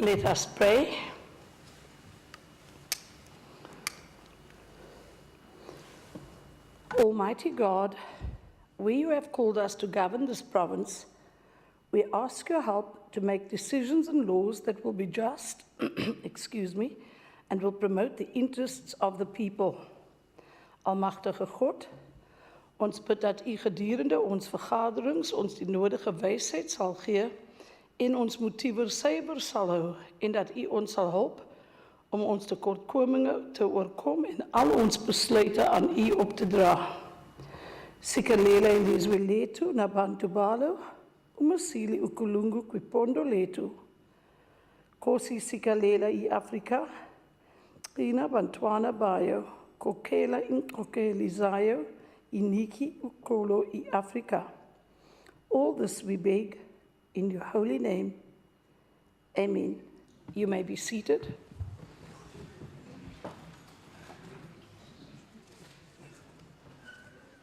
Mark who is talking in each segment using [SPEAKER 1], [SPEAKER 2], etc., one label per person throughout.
[SPEAKER 1] Let us pray. Almighty God, we who have called us to govern this province, we ask your help to make decisions and laws that will be just, excuse me, and will promote the interests of the people. Almagtige God, ons bid dat u gedurende ons vergaderings ons die nodige wysheid sal gee en ons motiewe suiwer sal hou en dat u ons sal help om ons tekortkominge te oorkom en al ons besluite aan u op te dra. Sikalela ilizwe letu na bantu balo, umasili ukulungu kwipondo letu. Kosi sikalela i Afrika, ina bantwana bayo, kokela inkokeli zayo, iniki ukolo i Afrika. All this we beg in your holy name. Amen. You may be seated.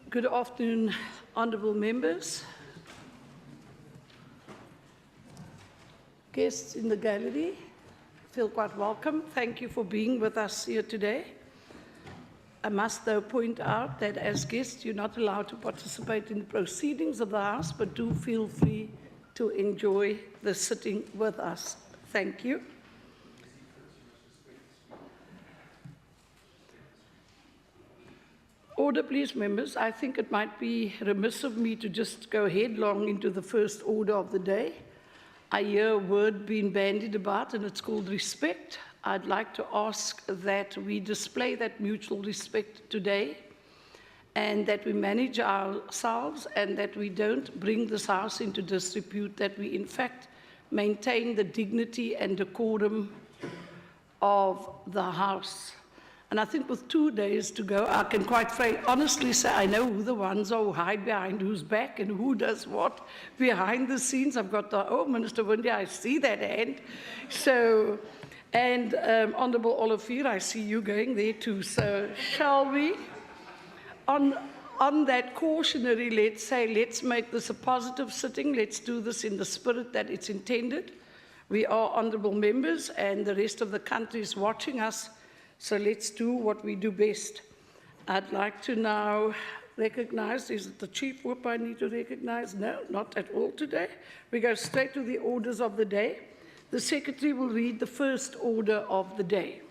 [SPEAKER 1] Good afternoon, honourable members, guests in the gallery. Feel quite welcome. Thank you for being with us here today. I must, though, point out that as guests, you're not allowed to participate in the proceedings of the House, but do feel free to enjoy the sitting with us. Thank you. Order, please, members. I think it might be remiss of me to just go headlong into the first order of the day. I hear a word being bandied about, and it's called respect. I'd like to ask that we display that mutual respect today, and that we manage ourselves, and that we don't bring this House into disrepute, that we, in fact, maintain the dignity and decorum of the House. And I think with 2 days to go, I can quite honestly say I know who the ones are who hide behind whose back and who does what behind the scenes. I've got the, oh, Minister Windy, I see that hand. So, and Honourable Olivier, I see you going there too. So shall we? On that cautionary, let's say, let's make this a positive sitting. Let's do this in the spirit that it's intended. We are honourable members and the rest of the country is watching us. So let's do what we do best. I'd like to now recognize, is it the Chief Whip I need to recognize? No, not at all today. We go straight to the orders of the day. The Secretary will read the first order of the day.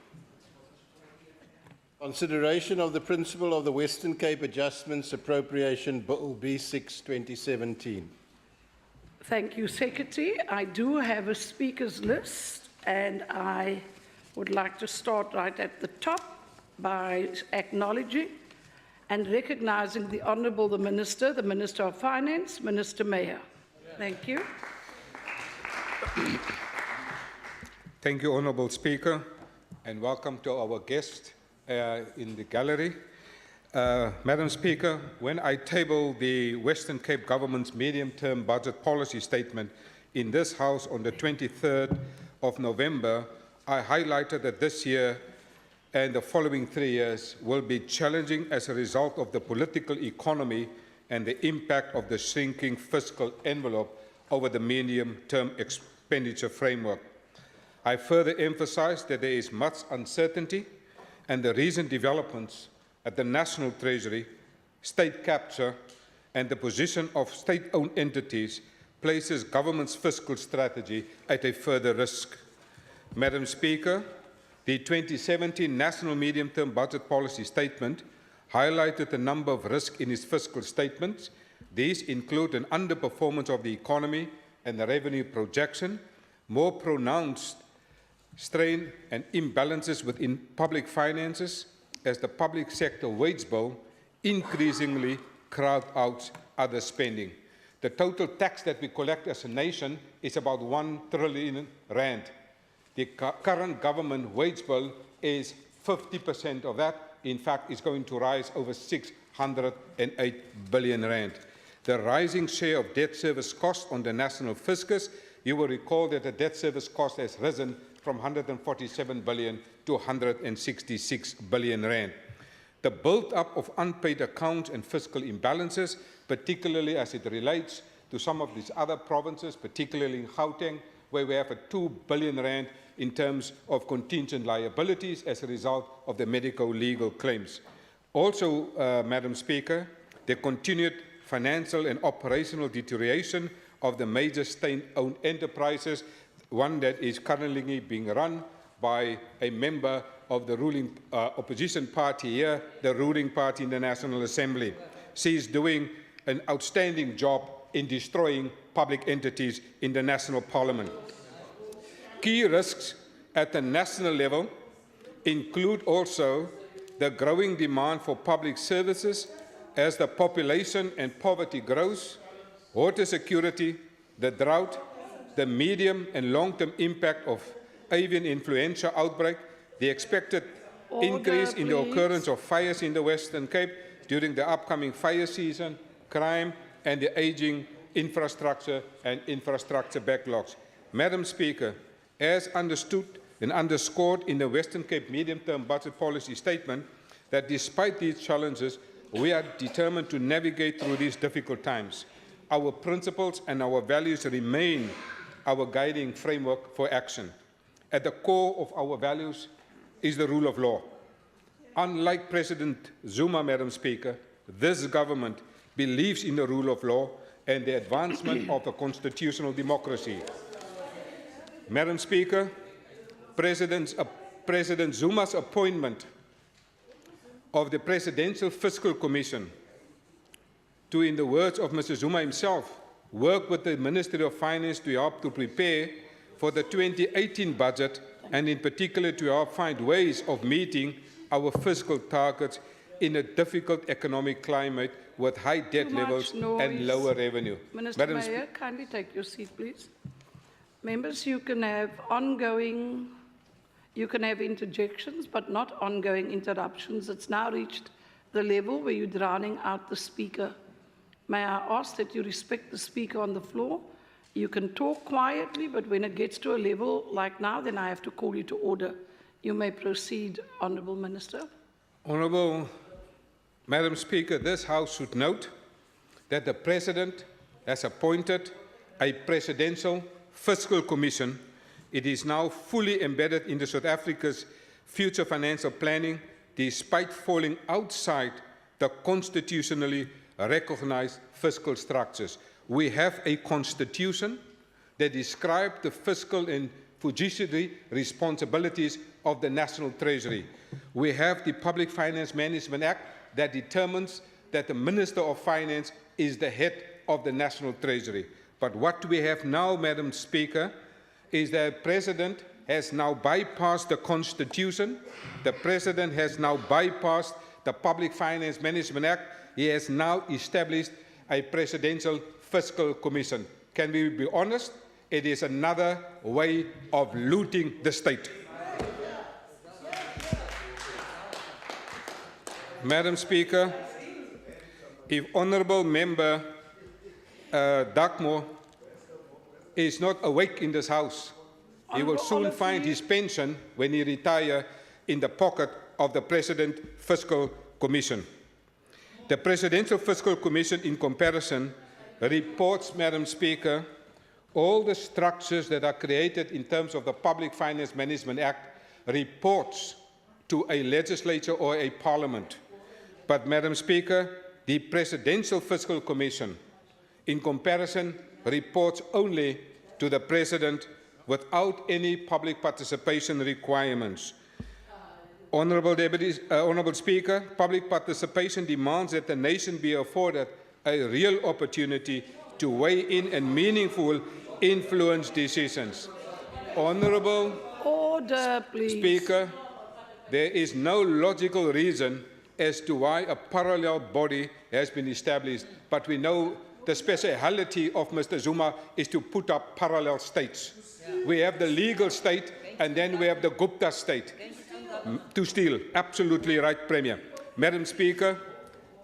[SPEAKER 2] Consideration of the principle of the Western Cape Adjustments Appropriation Bill B6 2017.
[SPEAKER 1] Thank you, Secretary. I do have a speakers list, and I would like to start right at the top by acknowledging and recognizing the Honourable the Minister of Finance, Minister Mayer. Thank you.
[SPEAKER 3] Thank you, Honourable Speaker, and welcome to our guest in the gallery. Madam Speaker, when I tabled the Western Cape Government's medium-term budget policy statement in this House on the 23rd of November, I highlighted that this year and the following 3 years will be challenging as a result of the political economy and the impact of the shrinking fiscal envelope over the medium-term expenditure framework. I further emphasized that there is much uncertainty and the recent developments at the National Treasury, state capture, and the position of state-owned entities places government's fiscal strategy at a further risk. Madam Speaker, the 2017 National Medium-Term Budget Policy Statement highlighted a number of risks in its fiscal statements. These include an underperformance of the economy and the revenue projection, more pronounced strain and imbalances within public finances as the public sector wage bill increasingly crowd out other spending. The total tax that we collect as a nation is about 1 trillion rand. The current government wage bill is 50% of that. In fact, it's going to rise over 608 billion rand. The rising share of debt service costs on the national fiscus, you will recall that the debt service cost has risen from 147 billion to 166 billion rand. The build-up of unpaid accounts and fiscal imbalances, particularly as it relates to some of these other provinces, particularly in Gauteng, where we have a 2 billion rand in terms of contingent liabilities as a result of the medical legal claims. Also, Madam Speaker, the continued financial and operational deterioration of the major state-owned enterprises, one that is currently being run by a member of the ruling opposition party here, the ruling party in the National Assembly. She is doing an outstanding job in destroying public entities in the National Parliament. Key risks at the national level include also the growing demand for public services as the population and poverty grows, water security, the drought, the medium and long-term impact of avian influenza outbreak, the expected increase in the occurrence of fires in the Western Cape during the upcoming fire season, crime, and the aging infrastructure and infrastructure backlogs. Madam Speaker, as understood and underscored in the Western Cape medium-term budget policy statement, that despite these challenges, we are determined to navigate through these difficult times. Our principles and our values remain our guiding framework for action. At the core of our values is the rule of law. Unlike President Zuma, Madam Speaker, this government believes in the rule of law and the advancement of a constitutional democracy. Madam Speaker, President Zuma's appointment of the Presidential Fiscal Commission to, in the words of Mr. Zuma himself, work with the Ministry of Finance to help to prepare for the 2018 budget and in particular to help find ways of meeting our fiscal targets in a difficult economic climate with high debt levels and lower revenue.
[SPEAKER 1] Minister Mayor, kindly take your seat, please. Members, you can have interjections, but not ongoing interruptions. It's now reached the level where you're drowning out the speaker. May I ask that you respect the speaker on the floor? You can talk quietly, but when it gets to a level like now, then I have to call you to order. You may proceed, Honourable Minister.
[SPEAKER 3] Honourable Madam Speaker, this House should note that the President has appointed a Presidential Fiscal Commission. It is now fully embedded into South Africa's future financial planning, despite falling outside the constitutionally recognized fiscal structures. We have a constitution that describes the fiscal and fiduciary responsibilities of the National Treasury. We have the Public Finance Management Act that determines that the Minister of Finance is the head of the National Treasury. But what we have now, Madam Speaker, is that the President has now bypassed the Constitution. The President has now bypassed the Public Finance Management Act. He has now established a Presidential Fiscal Commission. Can we be honest? It is another way of looting the state. Madam Speaker, if Honourable Member Dartmore is not awake in this House, he will soon find his pension when he retires in the pocket of the President Fiscal Commission. The Presidential Fiscal Commission, in comparison, reports, Madam Speaker, all the structures that are created in terms of the Public Finance Management Act, reports to a legislature or a parliament. But, Madam Speaker, the Presidential Fiscal Commission, in comparison, reports only to the President without any public participation requirements. Honourable Speaker, public participation demands that the nation be afforded a real opportunity to weigh in and meaningful influence decisions. Honourable Speaker, there is no logical reason as to why a parallel body has been established, but we know the speciality of Mr. Zuma is to put up parallel states. We have the legal state and then we have the Gupta state. To steal, absolutely right, Premier. Madam Speaker,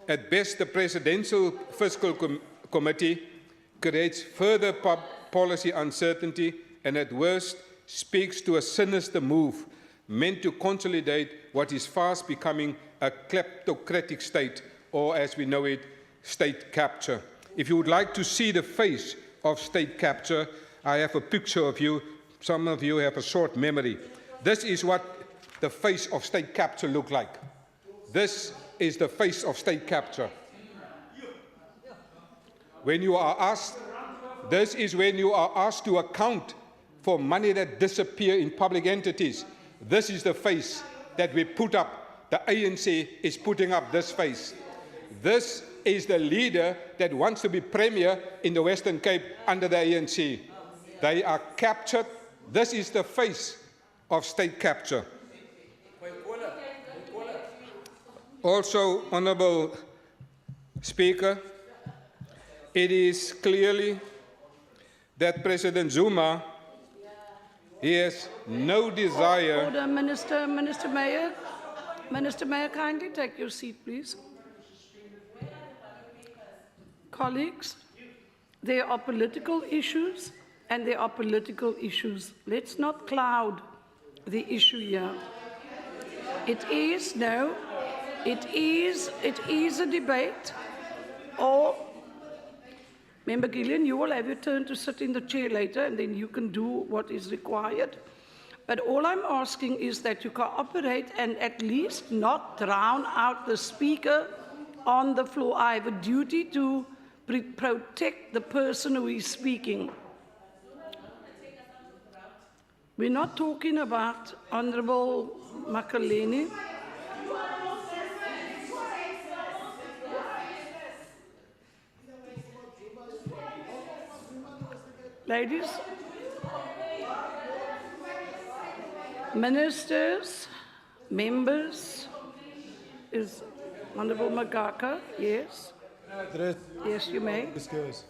[SPEAKER 3] at best the Presidential Fiscal Committee creates further policy uncertainty and at worst speaks to a sinister move meant to consolidate what is fast becoming a kleptocratic state, or as we know it, state capture. If you would like to see the face of state capture, I have a picture of you. Some of you have a short memory. This is what the face of state capture looked like. This is the face of state capture. When you are asked, this is when you are asked to account for money that disappear in public entities. This is the face that we put up. The ANC is putting up this face. This is the leader that wants to be premier in the Western Cape under the ANC. They are captured. This is the face of state capture. Also, Honourable Speaker, it is clearly that President Zuma, he has no desire.
[SPEAKER 1] Order, Minister Mayor. Minister Mayor, kindly take your seat, please. Colleagues, there are political issues and there are political issues. Let's not cloud the issue here. It is a debate. Or, Member Gillian, you will have your turn to sit in the chair later and then you can do what is required. But all I'm asking is that you cooperate and at least not drown out the speaker on the floor. I have a duty to protect the person who is speaking. We're not talking about Honourable Makaleni. Ladies, ministers, members, is Honourable Magaka, yes? Yes, you may.
[SPEAKER 4] Discuss.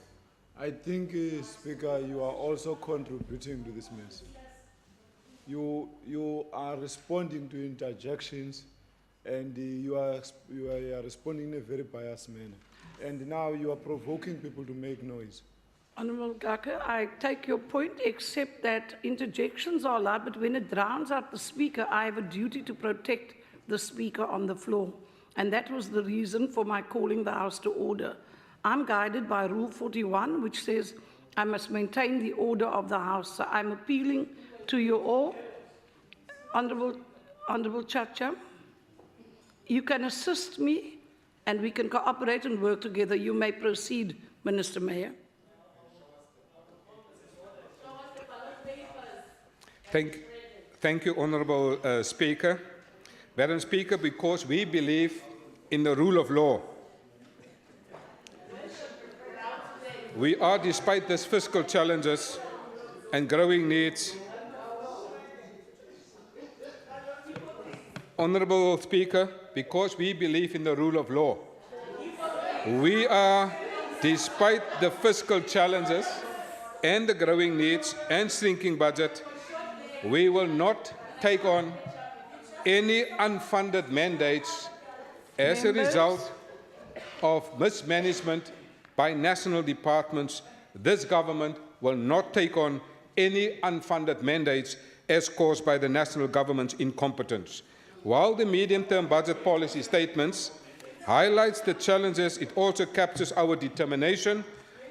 [SPEAKER 4] I think, Speaker, you are also contributing to this mess. You are responding to interjections, and you are responding in a very biased manner. And now you are provoking people to make noise.
[SPEAKER 1] Honourable Gaka, I take your point, except that interjections are allowed, but when it drowns out the speaker, I have a duty to protect the speaker on the floor. And that was the reason for my calling the House to order. I'm guided by Rule 41, which says I must maintain the order of the House. So I'm appealing to you all. Honourable Chacha, you can assist me and we can cooperate and work together. You may proceed, Minister Mayor.
[SPEAKER 3] Thank you, Honourable Speaker. Madam Speaker, because we believe in the rule of law, we are, despite these fiscal challenges and growing needs, Honourable Speaker, because we believe in the rule of law, we are, despite the fiscal challenges and the growing needs and shrinking budget, we will not take on any unfunded mandates as a result of mismanagement by national departments. This government will not take on any unfunded mandates as caused by the national government's incompetence. While the medium-term budget policy statements highlights the challenges, it also captures our determination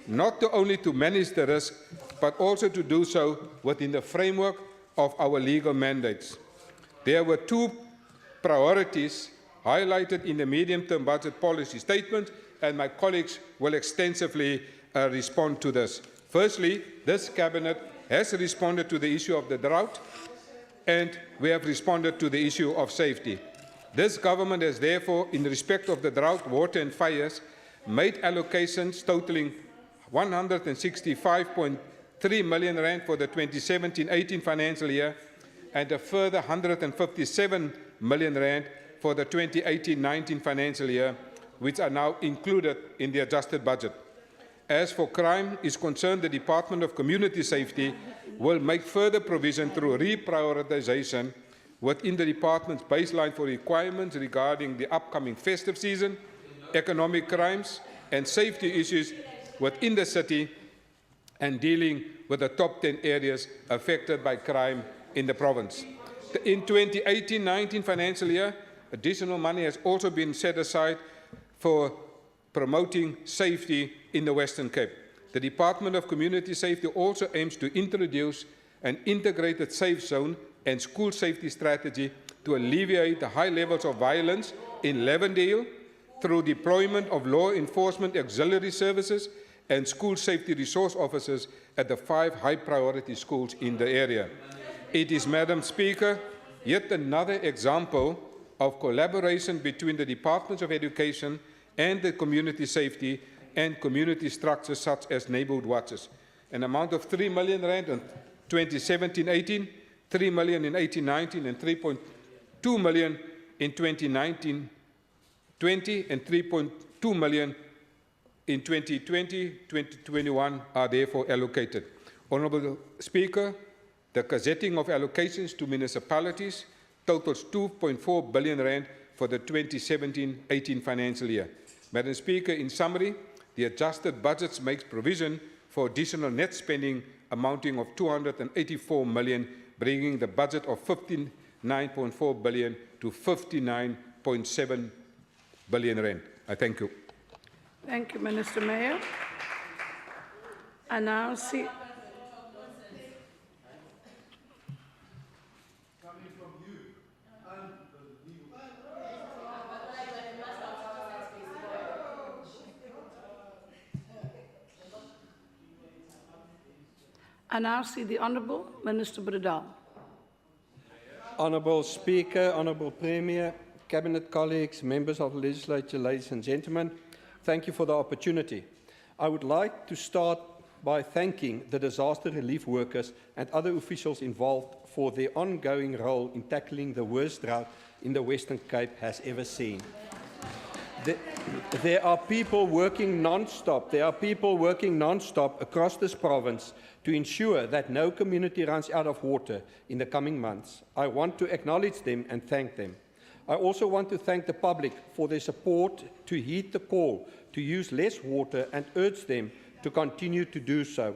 [SPEAKER 3] not only to manage the risk, but also to do so within the framework of our legal mandates. There were two priorities highlighted in the medium-term budget policy statement, and my colleagues will extensively respond to this. Firstly, this cabinet has responded to the issue of the drought, and we have responded to the issue of safety. This government has therefore, in respect of the drought, water and fires, made allocations totaling 165.3 million rand for the 2017-18 financial year and a further 157 million rand for the 2018-19 financial year, which are now included in the adjusted budget. As for crime is concerned, the Department of Community Safety will make further provision through reprioritization within the department's baseline for requirements regarding the upcoming festive season, economic crimes and safety issues within the city, and dealing with the top 10 areas affected by crime in the province. In 2018-19 financial year, additional money has also been set aside for promoting safety in the Western Cape. the Department of Community Safety also aims to introduce an integrated safe zone and school safety strategy to alleviate the high levels of violence in Lavendale through deployment of law enforcement auxiliary services and school safety resource officers at the 5 high-priority schools in the area. It is, Madam Speaker, yet another example of collaboration between the Departments of Education and the community safety and community structures such as neighbourhood watches. An amount of R3 million in 2017-18, 3 million in 18-19 and 3.2 million in 2019-20 and 3.2 million in 2020-2021 are therefore allocated. Honourable Speaker, the gazetting of allocations to municipalities totals R2.4 billion for the 2017-18 financial year. Madam Speaker, in summary, the adjusted budgets makes provision for additional net spending amounting of 284 million, bringing the budget of 59.4 billion to 59.7 billion rand. I thank you.
[SPEAKER 1] Thank you, Minister Mayor. I now see... I now see the Honourable Minister Bredal.
[SPEAKER 5] Honourable Speaker, Honourable Premier, Cabinet colleagues, members of the Legislature, ladies and gentlemen, thank you for the opportunity. I would like to start by thanking the disaster relief workers and other officials involved for their ongoing role in tackling the worst drought in the Western Cape has ever seen. There are people working non-stop. There are people working non-stop across this province to ensure that no community runs out of water in the coming months. I want to acknowledge them and thank them. I also want to thank the public for their support to heed the call to use less water and urge them to continue to do so.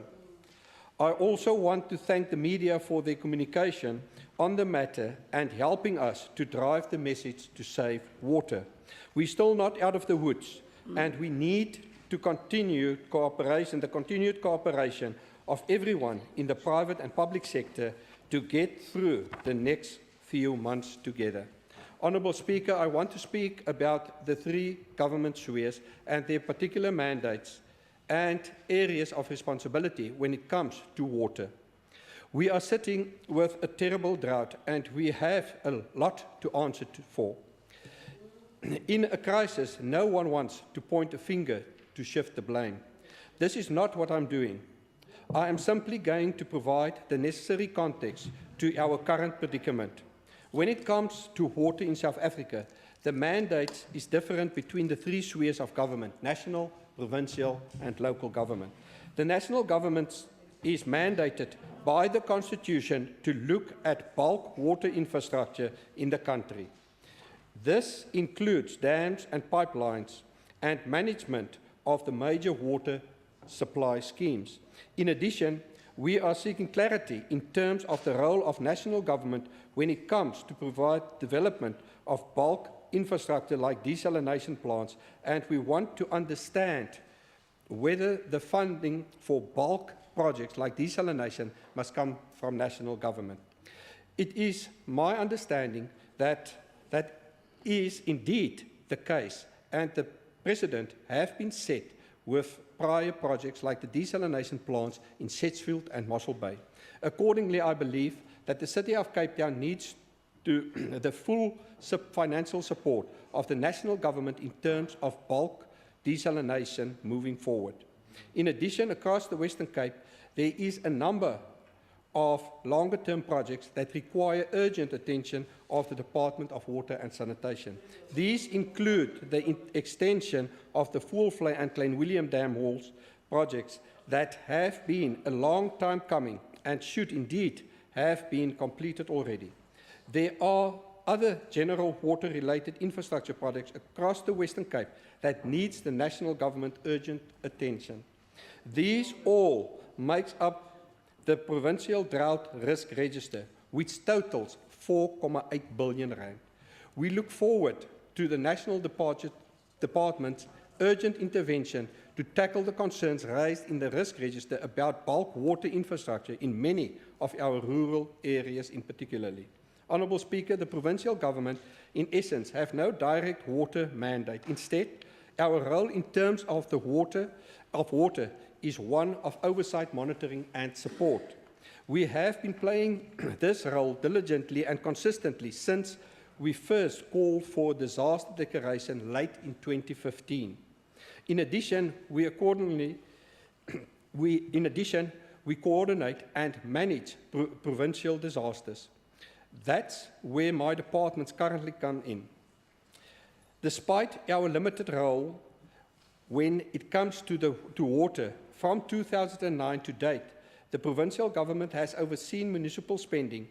[SPEAKER 5] I also want to thank the media for their communication on the matter and helping us to drive the message to save water. We're still not out of the woods, and we need to continue cooperation, the continued cooperation of everyone in the private and public sector to get through the next few months together. Honourable Speaker, I want to speak about the 3 government spheres and their particular mandates and areas of responsibility when it comes to water. We are sitting with a terrible drought, and we have a lot to answer for. In a crisis, no one wants to point a finger to shift the blame. This is not what I'm doing. I am simply going to provide the necessary context to our current predicament. When it comes to water in South Africa, the mandate is different between the 3 spheres of government: national, provincial and local government. The national government is mandated by the Constitution to look at bulk water infrastructure in the country. This includes dams and pipelines and management of the major water supply schemes. In addition, we are seeking clarity in terms of the role of national government when it comes to provide development of bulk infrastructure like desalination plants, and we want to understand whether the funding for bulk projects like desalination must come from national government. It is my understanding that that is indeed the case, and the precedent have been set with prior projects like the desalination plants in Sedgefield and Mossel Bay. Accordingly, I believe that the City of Cape Town needs the full financial support of the national government in terms of bulk desalination moving forward. In addition, across the Western Cape, there is a number of longer-term projects that require urgent attention of the Department of Water and Sanitation. These include the extension of the Voelvlei and Klein Willem Dam walls projects that have been a long time coming and should indeed have been completed already. There are other general water-related infrastructure projects across the Western Cape that needs the national government urgent attention. These all make up the Provincial Drought Risk Register, which totals 4.8 billion rand. We look forward to the national department's urgent intervention to tackle the concerns raised in the risk register about bulk water infrastructure in many of our rural areas in particularly. Honourable Speaker, the provincial government, in essence, have no direct water mandate. Instead, our role in terms of water is one of oversight, monitoring and support. We have been playing this role diligently and consistently since we first called for disaster declaration late in 2015. In addition, we coordinate and manage provincial disasters. That's where my departments currently come in. Despite our limited role when it comes to water, from 2009 to date, the provincial government has overseen municipal spending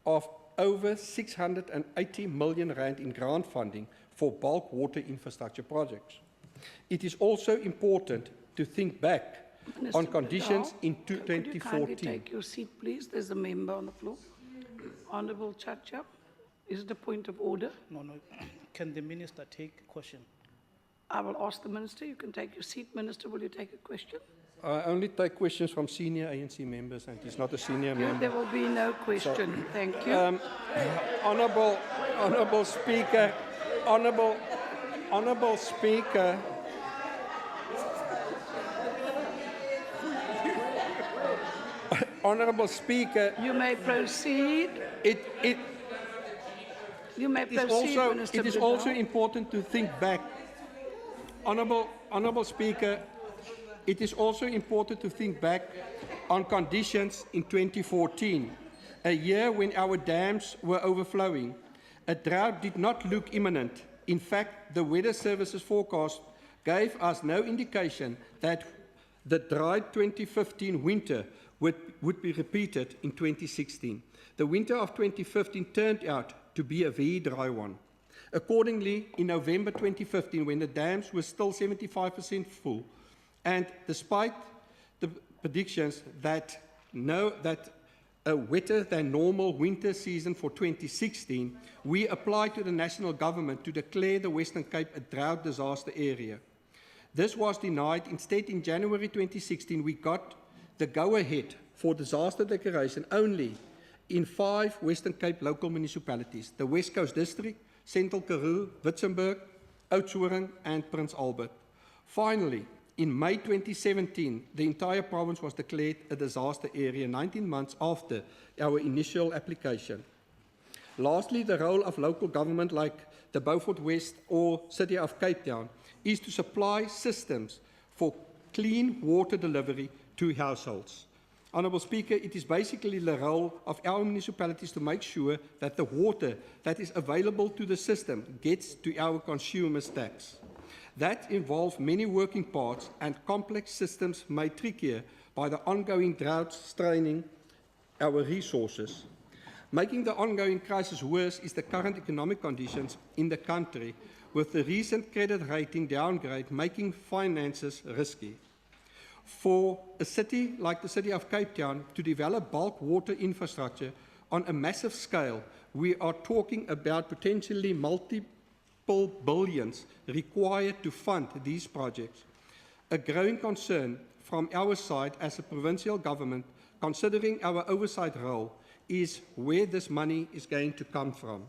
[SPEAKER 5] of over 680 million rand in grant funding for bulk water infrastructure projects. It is also important to think back
[SPEAKER 1] Minister
[SPEAKER 5] on conditions in
[SPEAKER 1] Could you kindly
[SPEAKER 5] 2014.
[SPEAKER 1] take your seat, please? There's a member on the floor. Honourable Chacha, is it a point of order?
[SPEAKER 6] No. Can the minister take a question?
[SPEAKER 1] I will ask the minister. You can take your seat. Minister, will you take a question?
[SPEAKER 5] I only take questions from senior ANC members, and he's not a senior member.
[SPEAKER 1] There will be no question. Thank you.
[SPEAKER 5] Honourable Speaker, Honourable Speaker, Honourable Speaker,
[SPEAKER 1] You may proceed. You may proceed, Minister.
[SPEAKER 5] It is also important to think back. Honourable Speaker, it is also important to think back on conditions in 2014, a year when our dams were overflowing. A drought did not look imminent. In fact, the Weather Services forecast gave us no indication that the dry 2015 winter would be repeated in 2016. The winter of 2015 turned out to be a very dry one. Accordingly, in November 2015, when the dams were still 75% full, and despite the predictions that a wetter than normal winter season for 2016, we applied to the national government to declare the Western Cape a drought disaster area. This was denied. Instead, in January 2016, we got the go-ahead for disaster declaration only in 5 Western Cape local municipalities: the West Coast District, Central Karoo, Witzenberg, Oudtshoorn, and Prince Albert. Finally, in May 2017, the entire province was declared a disaster area 19 months after our initial application. Lastly, the role of local government like the Beaufort West or City of Cape Town is to supply systems for clean water delivery to households. Honourable Speaker, it is basically the role of our municipalities to make sure that the water that is available to the system gets to our consumers' taps. That involves many working parts and complex systems made trickier by the ongoing droughts straining our resources. Making the ongoing crisis worse is the current economic conditions in the country, with the recent credit rating downgrade making finances risky. For a city like the City of Cape Town to develop bulk water infrastructure on a massive scale, we are talking about potentially multiple billions required to fund these projects. A growing concern from our side as a provincial government, considering our oversight role, is where this money is going to come from.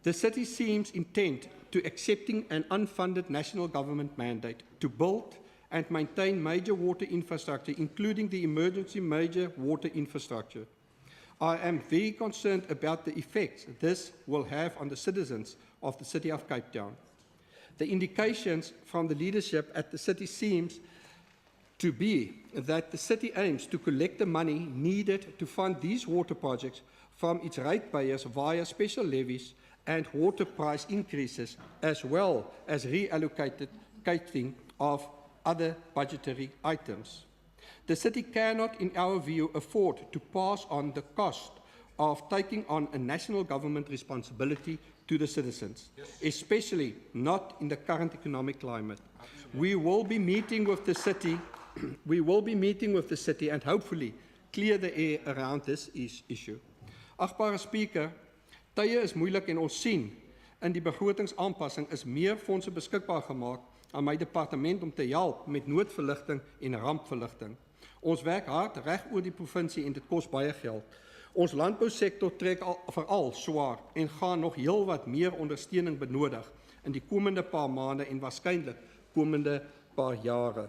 [SPEAKER 5] The city seems intent to accepting an unfunded national government mandate to build and maintain major water infrastructure, including the emergency major water infrastructure. I am very concerned about the effects this will have on the citizens of the City of Cape Town. The indications from the leadership at the city seems to be that the city aims to collect the money needed to fund these water projects from its ratepayers via special levies and water price increases, as well as reallocating of other budgetary items. The city cannot, in our view, afford to pass on the cost of taking on a national government responsibility to the citizens, especially not in the current economic climate. We will be meeting with the city. We will be meeting with the city and hopefully clear the air around this issue. Agbare Speaker, tye is moeilik en ons sien In die begrotingsaanpassing is meer fondse beskikbaar gemaak aan my departement om te help met noodverligting en rampverligting. Ons werk hard reg oor die provinsie en dit kos baie geld. Ons landbousektor trek veral swaar en gaan nog heelwat meer ondersteuning benodig in die komende paar maande en waarskynlik komende paar jare.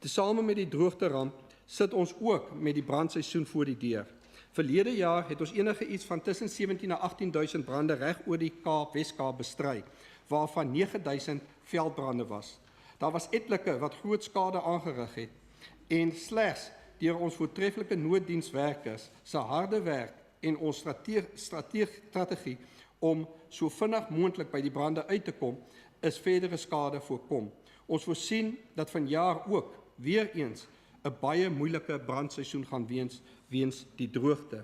[SPEAKER 5] Tesame met die droogteramp sit ons ook met die brandseisoen voor die deur. Verlede jaar het ons enige iets van tussen 17 en 18.000 brande reg oor die Kaap, Wes-Kaap bestry, waarvan 9.000 veldbrande was. Daar was etlike wat groot skade aangerig het en slegs deur ons voortreffelike nooddienswerkers se harde werk en ons strategie om so vinnig moontlik by die brande uit te kom, is verdere skade voorkom. Ons voorsien dat vanjaar ook weer eens 'n baie moeilike brandseisoen gaan weens die droogte.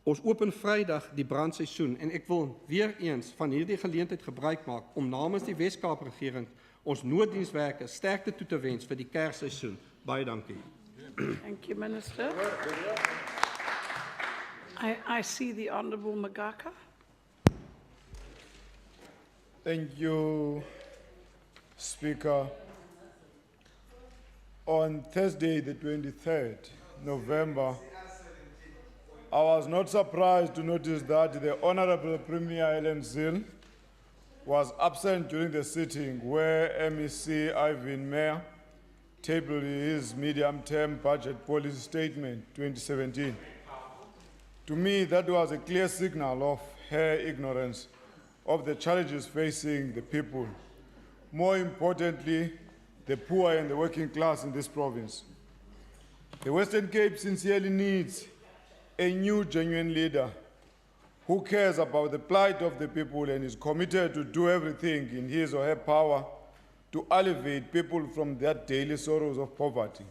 [SPEAKER 5] Ons open Vrydag die brandseisoen en ek wil weer eens van hierdie geleentheid gebruik maak om namens die Wes-Kaap regering ons nooddienswerkers sterkte toe te wens vir die Kersseisoen. Baie dankie.
[SPEAKER 1] Thank you, Minister. I see the Honourable Magaka.
[SPEAKER 4] Thank you, Speaker. On Thursday, the 23rd November, I was not surprised to notice that the Honourable Premier Helen Zille was absent during the sitting where MEC Ivan Meyer tabled his medium-term budget policy statement 2017. To me, that was a clear signal of her ignorance of the challenges facing the people. More importantly, the poor and the working class in this province. The Western Cape sincerely needs a new genuine leader who cares about the plight of the people and is committed to do everything in his or her power to alleviate people from their daily sorrows of poverty,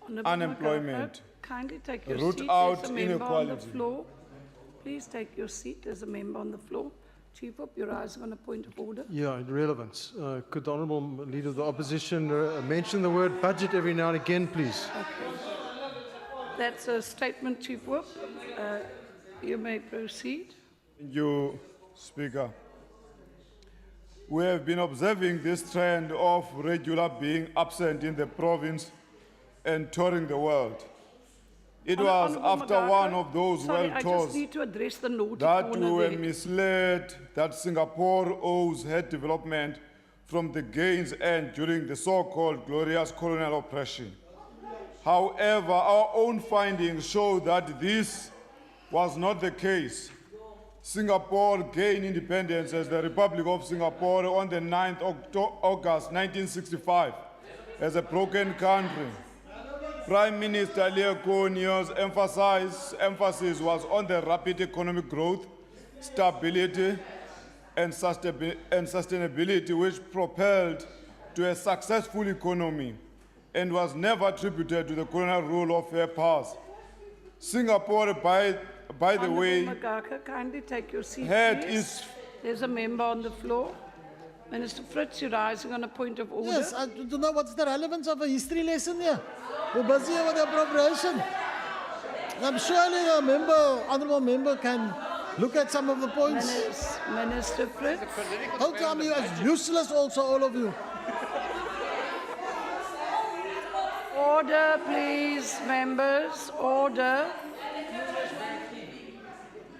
[SPEAKER 1] Honourable
[SPEAKER 4] unemployment,
[SPEAKER 1] Magaka, kindly take your
[SPEAKER 4] root
[SPEAKER 1] seat.
[SPEAKER 4] out
[SPEAKER 1] There's a member on the
[SPEAKER 4] inequality.
[SPEAKER 1] floor. Please take your seat. There's a member on the floor. Chief Whip, you're rising on a point of order.
[SPEAKER 7] Yeah, relevance. Could the Honourable Leader of the Opposition mention the word budget every now and again, please?
[SPEAKER 1] That's a statement, Chief Whip. You may proceed.
[SPEAKER 4] Thank you, Speaker. We have been observing this trend of regular being absent in the province and touring the world. It was
[SPEAKER 1] Honourable
[SPEAKER 4] after
[SPEAKER 1] Magaka,
[SPEAKER 4] one of those
[SPEAKER 1] sorry,
[SPEAKER 4] world
[SPEAKER 1] I
[SPEAKER 4] tours
[SPEAKER 1] just need to address the naughty
[SPEAKER 4] that we
[SPEAKER 1] corner
[SPEAKER 4] were
[SPEAKER 1] there.
[SPEAKER 4] misled that Singapore owes her development from the gains earned during the so-called glorious colonial oppression. However, our own findings show that this was not the case. Singapore gained independence as the Republic of Singapore on the 9th of August 1965 as a broken country. Prime Minister Leo Cornier's emphasis was on the rapid economic growth, stability, and sustainability, which propelled to a successful economy and was never attributed to the colonial rule of her past. Singapore, by the way,
[SPEAKER 1] Honourable Magaka, kindly take your seat,
[SPEAKER 4] had
[SPEAKER 1] please.
[SPEAKER 4] its
[SPEAKER 1] There's a member on the floor. Minister Fritz, you're rising on a point of order.
[SPEAKER 8] Yes, I don't know what's the relevance of a history lesson here. We're busy with the appropriation. I'm surely the honourable member can look at some of the points.
[SPEAKER 1] Minister Fritz.
[SPEAKER 8] How come you are useless also, all of you?
[SPEAKER 1] Order, please, members. Order.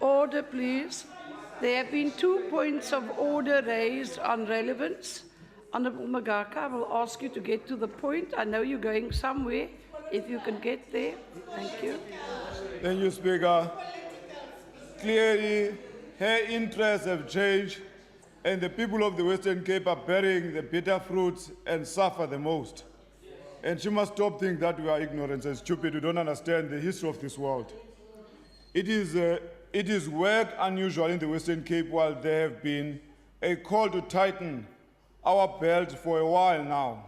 [SPEAKER 1] Order, please. There have been 2 points of order raised on relevance. Honourable Magaka, I will ask you to get to the point. I know you're going somewhere. If you can get there, thank you.
[SPEAKER 4] Thank you, Speaker. Clearly, her interests have changed, and the people of the Western Cape are bearing the bitter fruits and suffer the most. And she must stop thinking that we are ignorant and stupid. We don't understand the history of this world. It is work unusual in the Western Cape while there have been a call to tighten our belts for a while now.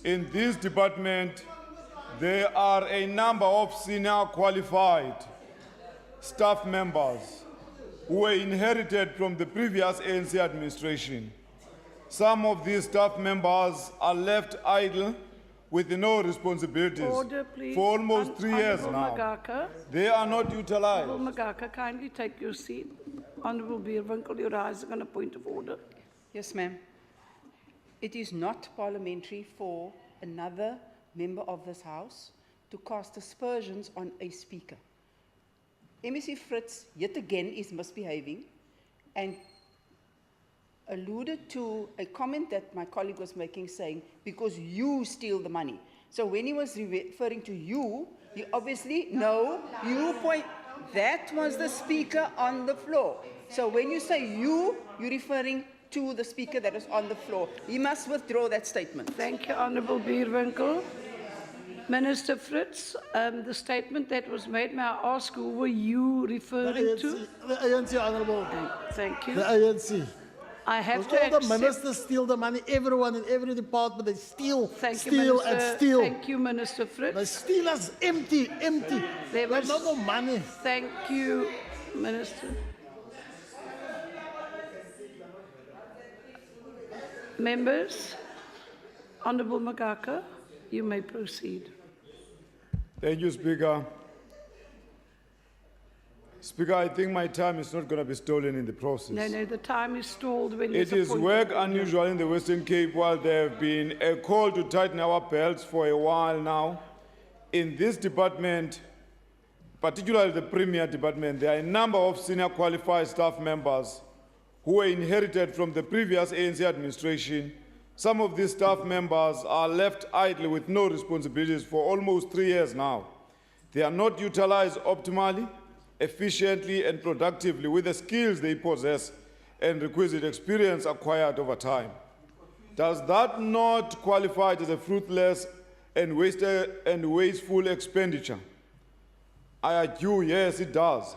[SPEAKER 4] In this department, there are a number of senior qualified staff members who were inherited from the previous ANC administration. Some of these staff members are left idle with no responsibilities
[SPEAKER 1] Order, please.
[SPEAKER 4] for almost 3 years
[SPEAKER 1] Honourable
[SPEAKER 4] now.
[SPEAKER 1] Magaka.
[SPEAKER 4] They are not utilized.
[SPEAKER 1] Honourable Magaka, kindly take your seat. Honourable Bierwinkel, you're rising on a point of order.
[SPEAKER 9] Yes, ma'am. It is not parliamentary for another member of this House to cast aspersions on a speaker. MEC Fritz, yet again, is misbehaving and alluded to a comment that my colleague was making, saying, because you steal the money. So when he was referring to you, he obviously, no, you point, that was the speaker on the floor. So when you say you, you're referring to the speaker that is on the floor. He must withdraw that statement.
[SPEAKER 1] Thank you, Honourable Bierwinkel. Minister Fritz, the statement that was made, may I ask who were you referring to?
[SPEAKER 8] The ANC, Honourable.
[SPEAKER 1] Thank you.
[SPEAKER 8] The ANC.
[SPEAKER 1] I have
[SPEAKER 8] Because
[SPEAKER 1] to
[SPEAKER 8] all the
[SPEAKER 1] accept.
[SPEAKER 8] ministers steal the money, everyone in every department, they steal,
[SPEAKER 1] Thank you,
[SPEAKER 8] steal
[SPEAKER 1] Minister.
[SPEAKER 8] and steal.
[SPEAKER 1] Thank you, Minister
[SPEAKER 8] They
[SPEAKER 1] Fritz.
[SPEAKER 8] steal us empty.
[SPEAKER 1] There
[SPEAKER 8] There's
[SPEAKER 1] was-
[SPEAKER 8] no more money.
[SPEAKER 1] Thank you, Minister. Members, Honourable Magaka, you may proceed.
[SPEAKER 4] Thank you, Speaker. Speaker, I think my time is not going to be stolen in the process.
[SPEAKER 1] No, the time is stalled when
[SPEAKER 4] It
[SPEAKER 1] there's
[SPEAKER 4] is
[SPEAKER 1] a point
[SPEAKER 4] work
[SPEAKER 1] of order.
[SPEAKER 4] unusual in the Western Cape while there have been a call to tighten our belts for a while now. In this department, particularly the Premier Department, there are a number of senior qualified staff members who were inherited from the previous ANC administration. Some of these staff members are left idle with no responsibilities for almost 3 years now. They are not utilized optimally, efficiently, and productively with the skills they possess and requisite experience acquired over time. Does that not qualify as a fruitless and wasteful expenditure? I argue, yes, it does.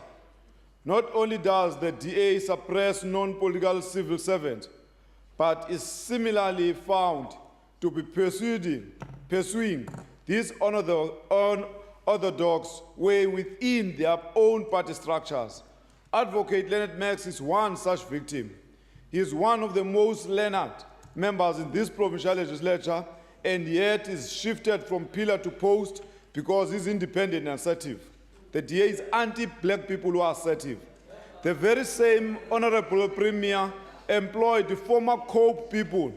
[SPEAKER 4] Not only does the DA suppress non-political civil servants, but is similarly found to be pursuing this unorthodox way within their own party structures. Advocate Leonard Max is one such victim. He is one of the most learned members in this provincial legislature, and yet is shifted from pillar to post because he's independent and assertive. The DA is anti-black people who are assertive. The very same Honourable Premier employed the former COPE people,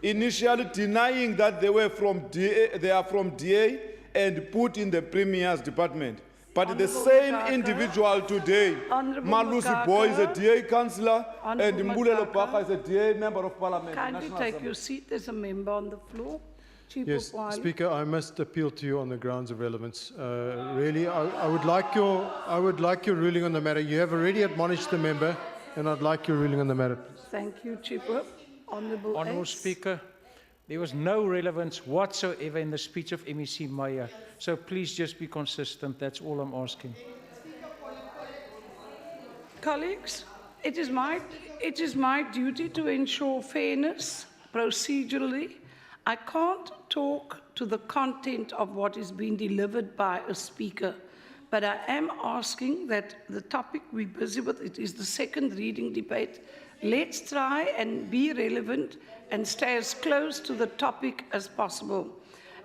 [SPEAKER 4] initially denying that they are from DA and put in the Premier's department. But the
[SPEAKER 1] Honourable
[SPEAKER 4] same
[SPEAKER 1] Magaka.
[SPEAKER 4] individual today,
[SPEAKER 1] Honourable
[SPEAKER 4] Malusi Boy is a
[SPEAKER 1] Magaka.
[SPEAKER 4] DA councillor, and
[SPEAKER 1] Honourable
[SPEAKER 4] Mbulelo
[SPEAKER 1] Magaka.
[SPEAKER 4] Baka is a DA member of parliament.
[SPEAKER 1] Kindly
[SPEAKER 4] National
[SPEAKER 1] take
[SPEAKER 4] Assembly.
[SPEAKER 1] your seat. There's a member on the floor. Chief
[SPEAKER 7] Yes,
[SPEAKER 1] Wiley.
[SPEAKER 7] Speaker, I must appeal to you on the grounds of relevance. Really, I would like your ruling on the matter. You have already admonished the member, and I'd like your ruling on the matter.
[SPEAKER 1] Thank you, Chief Whip. Honourable
[SPEAKER 10] Honourable
[SPEAKER 1] Ace.
[SPEAKER 10] Speaker, there was no relevance whatsoever in the speech of MEC Meyer. So please just be consistent. That's all I'm asking.
[SPEAKER 1] Colleagues, it is my duty to ensure fairness procedurally. I can't talk to the content of what is being delivered by a speaker, but I am asking that the topic we're busy with, it is the second reading debate. Let's try and be relevant and stay as close to the topic as possible.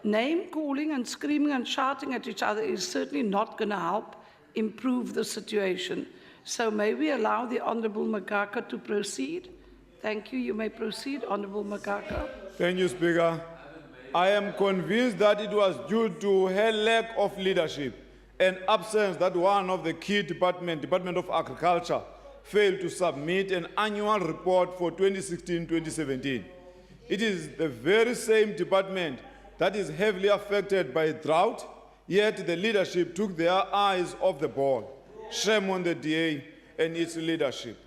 [SPEAKER 1] Name calling and screaming and shouting at each other is certainly not going to help improve the situation. So may we allow the Honourable Magaka to proceed? Thank you. You may proceed, Honourable Magaka.
[SPEAKER 4] Thank you, Speaker. I am convinced that it was due to her lack of leadership and absence that one of the key Department of Agriculture, failed to submit an annual report for 2016-2017. It is the very same department that is heavily affected by drought, yet the leadership took their eyes off the ball. Shame on the DA and its leadership.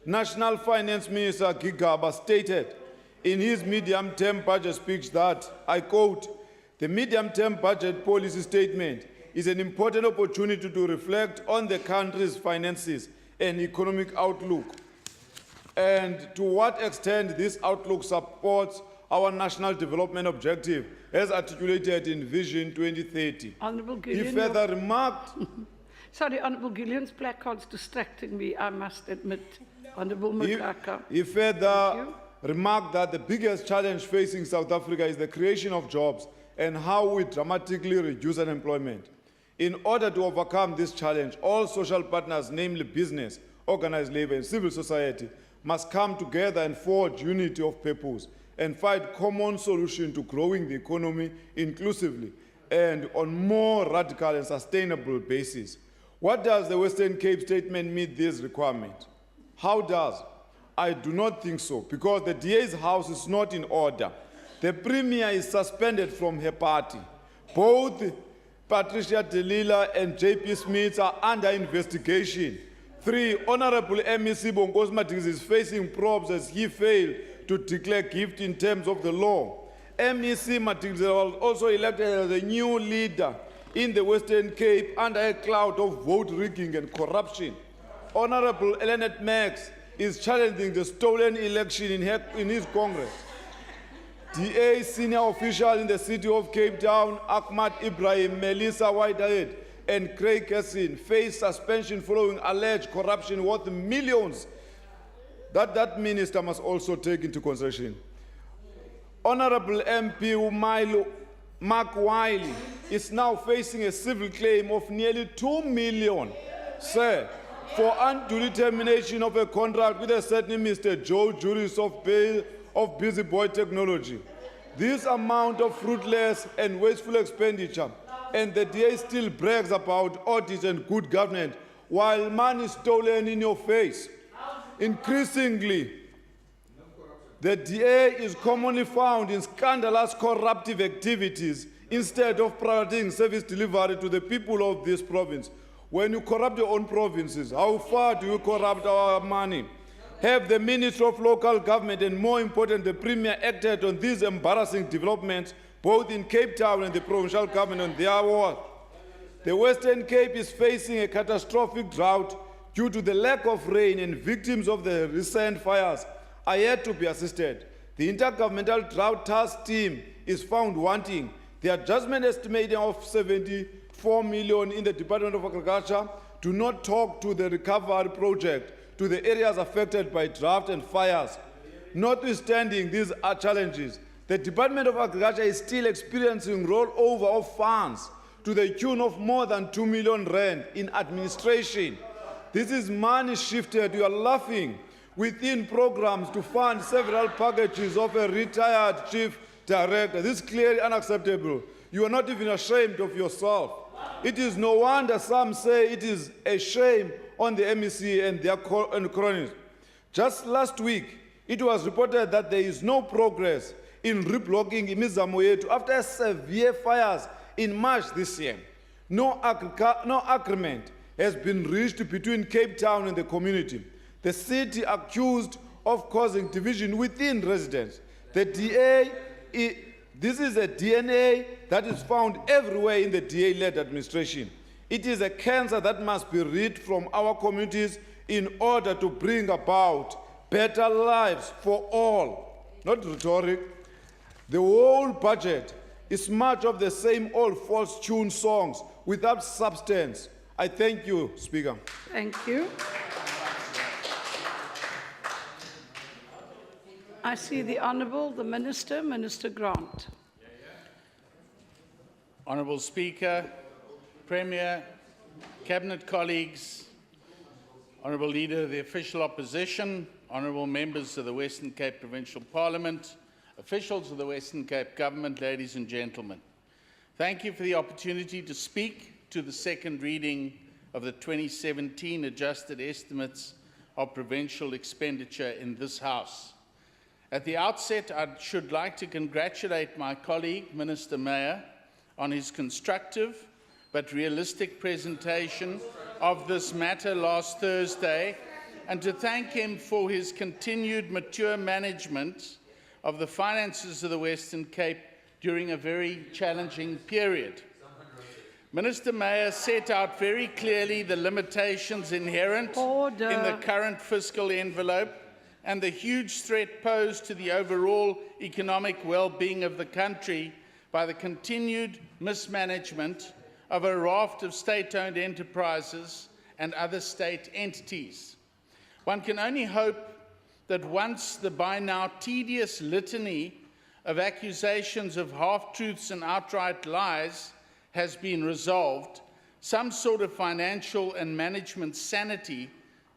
[SPEAKER 4] National Finance Minister Gigaba stated in his medium-term budget speech that, I quote, "The medium-term budget policy statement is an important opportunity to reflect on the country's finances and economic outlook, and to what extent this outlook supports our national development objective as articulated in Vision 2030.
[SPEAKER 1] Honourable
[SPEAKER 4] He
[SPEAKER 1] Gillian.
[SPEAKER 4] further remarked,
[SPEAKER 1] Sorry, Honourable Gillian's placard's distracting me, I must admit. Honourable Magaka.
[SPEAKER 4] he further remarked that the biggest challenge facing South Africa is the creation of jobs and how we dramatically reduce unemployment. In order to overcome this challenge, all social partners, namely business, organized labor, and civil society must come together and forge unity of purpose and find common solution to growing the economy inclusively and on more radical and sustainable basis. What does the Western Cape Statement meet this requirement? How does? I do not think so, because the DA's house is not in order. The Premier is suspended from her party. Both Patricia DeLilla and JP Smith are under investigation. 3, Honorable MEC Bonkosi Matikizela is facing probes as he failed to declare gift in terms of the law. MEC Matikizela was also elected as a new leader in the Western Cape under a cloud of vote rigging and corruption. Honorable Eleanor Max is challenging the stolen election in his Congress. DA senior official in the city of Cape Town, Ahmad Ibrahim, Melissa Whitehead, and Craig Kessin face suspension following alleged corruption worth millions that minister must also take into consideration. Honorable MP Mark Wiley is now facing a civil claim of nearly 2 million, sir, for undue termination of a contract with a certain Mr. Joe Juris of Busy Boy Technology. This amount of fruitless and wasteful expenditure, and the DA still brags about audit and good governance, while money is stolen in your face. Increasingly, the DA is commonly found in scandalous corruptive activities instead of prioritizing service delivery to the people of this province. When you corrupt your own provinces, how far do you corrupt our money? Have the Minister of Local Government and, more important, the Premier acted on these embarrassing developments, both in Cape Town and the provincial government on their watch? The Western Cape is facing a catastrophic drought due to the lack of rain, and victims of the recent fires are yet to be assisted. The Intergovernmental Drought Task Team is found wanting. The adjustment estimating of 74 million in the Department of Agriculture do not talk to the recovery project to the areas affected by drought and fires. Notwithstanding these challenges, the Department of Agriculture is still experiencing rollover of funds to the tune of more than 2 million rand in administration. This is money shifted, you are laughing, within programs to fund several packages of a retired chief director. This is clearly unacceptable. You are not even ashamed of yourself. It is no wonder some say it is a shame on the MEC and their cronies. Just last week, it was reported that there is no progress in reblocking imizamo yethu after severe fires in March this year. No agreement has been reached between Cape Town and the community. The city accused of causing division within residents. The DA, this is a DNA that is found everywhere in the DA-led administration. It is a cancer that must be rid from our communities in order to bring about better lives for all. Not rhetoric. The whole budget is much of the same old false tune songs without substance. I thank you, Speaker.
[SPEAKER 1] Thank you. I see the Honourable, the Minister, Minister Grant.
[SPEAKER 11] Honourable Speaker, Premier, Cabinet colleagues, Honourable Leader of the Official Opposition, Honourable Members of the Western Cape Provincial Parliament, officials of the Western Cape Government, ladies and gentlemen. Thank you for the opportunity to speak to the second reading of the 2017 adjusted estimates of provincial expenditure in this House. At the outset, I should like to congratulate my colleague, Minister Mayer, on his constructive but realistic presentation of this matter last Thursday, and to thank him for his continued mature management of the finances of the Western Cape during a very challenging period. Minister Mayer set out very clearly the limitations inherent in the current fiscal envelope and the huge threat posed to the overall economic well-being of the country by the continued mismanagement of a raft of state-owned enterprises and other state entities. One can only hope that once the by now tedious litany of accusations of half-truths and outright lies has been resolved, some sort of financial and management sanity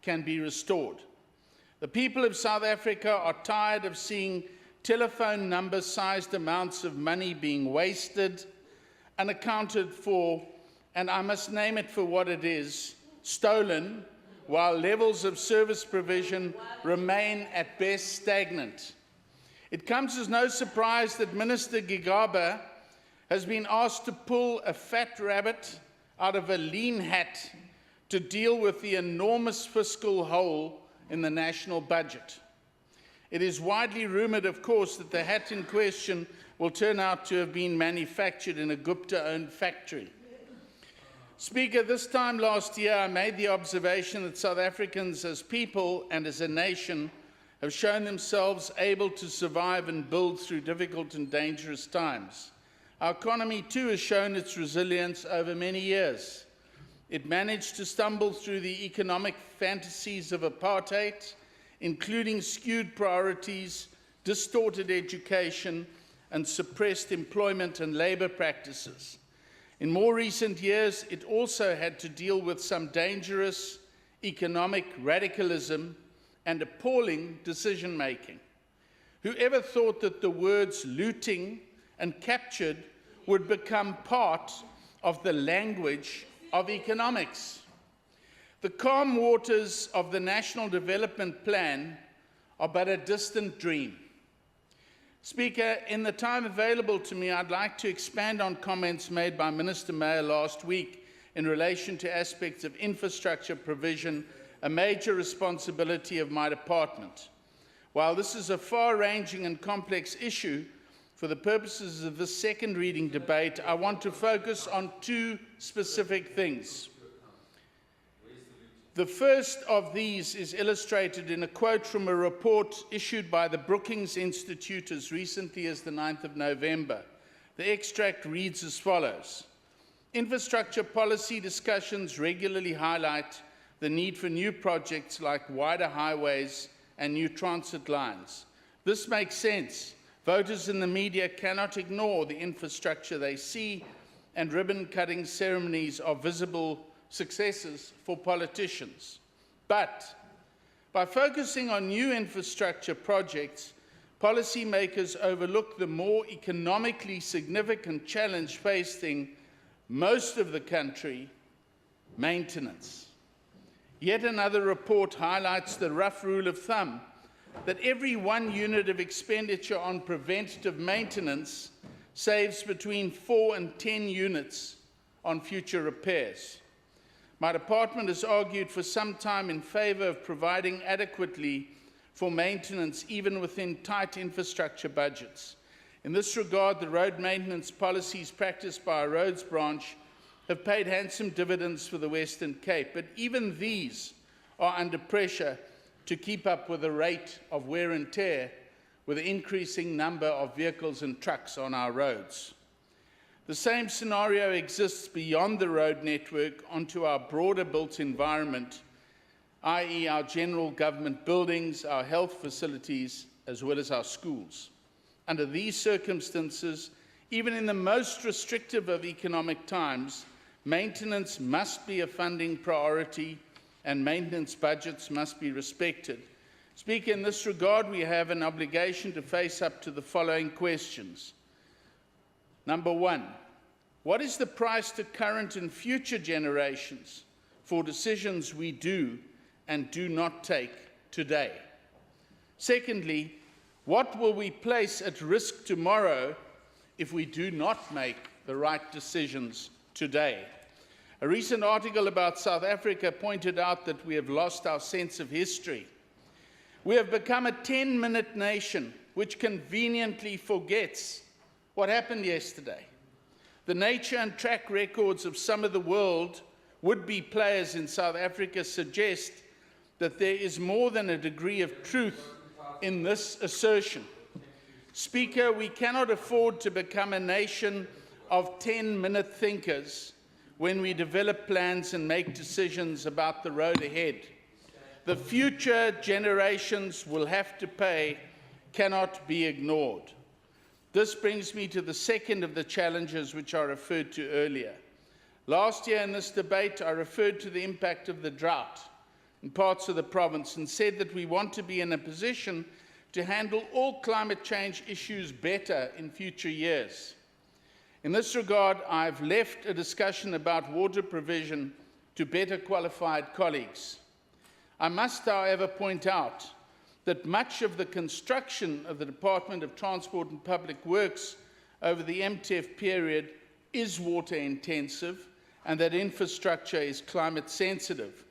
[SPEAKER 11] can be restored. The people of South Africa are tired of seeing telephone number-sized amounts of money being wasted, unaccounted for, and I must name it for what it is, stolen, while levels of service provision remain at best stagnant. It comes as no surprise that Minister Gigaba has been asked to pull a fat rabbit out of a lean hat to deal with the enormous fiscal hole in the national budget. It is widely rumoured, of course, that the hat in question will turn out to have been manufactured in a Gupta-owned factory. Speaker, this time last year I made the observation that South Africans as people and as a nation have shown themselves able to survive and build through difficult and dangerous times. Our economy too has shown its resilience over many years. It managed to stumble through the economic fantasies of apartheid, including skewed priorities, distorted education, and suppressed employment and labour practices. In more recent years, it also had to deal with some dangerous economic radicalism and appalling decision-making. Whoever thought that the words looting and captured would become part of the language of economics? The calm waters of the National Development Plan are but a distant dream. Speaker, in the time available to me, I'd like to expand on comments made by Minister Mayer last week in relation to aspects of infrastructure provision, a major responsibility of my department. While this is a far-ranging and complex issue, for the purposes of this second reading debate, I want to focus on two specific things. The first of these is illustrated in a quote from a report issued by the Brookings Institute as recently as the 9th of November. The extract reads as follows. Infrastructure policy discussions regularly highlight the need for new projects like wider highways and new transit lines. This makes sense. Voters in the media cannot ignore the infrastructure they see, and ribbon-cutting ceremonies are visible successes for politicians. But by focusing on new infrastructure projects, policymakers overlook the more economically significant challenge facing most of the country: maintenance. Yet another report highlights the rough rule of thumb that every 1 unit of expenditure on preventative maintenance saves between 4 and 10 units on future repairs. My department has argued for some time in favour of providing adequately for maintenance even within tight infrastructure budgets. In this regard, the road maintenance policies practiced by our roads branch have paid handsome dividends for the Western Cape, but even these are under pressure to keep up with the rate of wear and tear with the increasing number of vehicles and trucks on our roads. The same scenario exists beyond the road network onto our broader built environment, i.e. our general government buildings, our health facilities, as well as our schools. Under these circumstances, even in the most restrictive of economic times, maintenance must be a funding priority and maintenance budgets must be respected. Speaker, in this regard, we have an obligation to face up to the following questions. Number one, what is the price to current and future generations for decisions we do and do not take today? Secondly, what will we place at risk tomorrow if we do not make the right decisions today? A recent article about South Africa pointed out that we have lost our sense of history. We have become a 10-minute nation which conveniently forgets what happened yesterday. The nature and track records of some of the world would-be players in South Africa suggest that there is more than a degree of truth in this assertion. Speaker, we cannot afford to become a nation of 10-minute thinkers when we develop plans and make decisions about the road ahead. The future generations will have to pay cannot be ignored. This brings me to the second of the challenges which I referred to earlier. Last year in this debate, I referred to the impact of the drought. in parts of the province and said that we want to be in a position to handle all climate change issues better in future years. In this regard, I've left a discussion about water provision to better qualified colleagues. I must, however, point out that much of the construction of the Department of Transport and Public Works over the MTEF period is water intensive and that infrastructure is climate sensitive.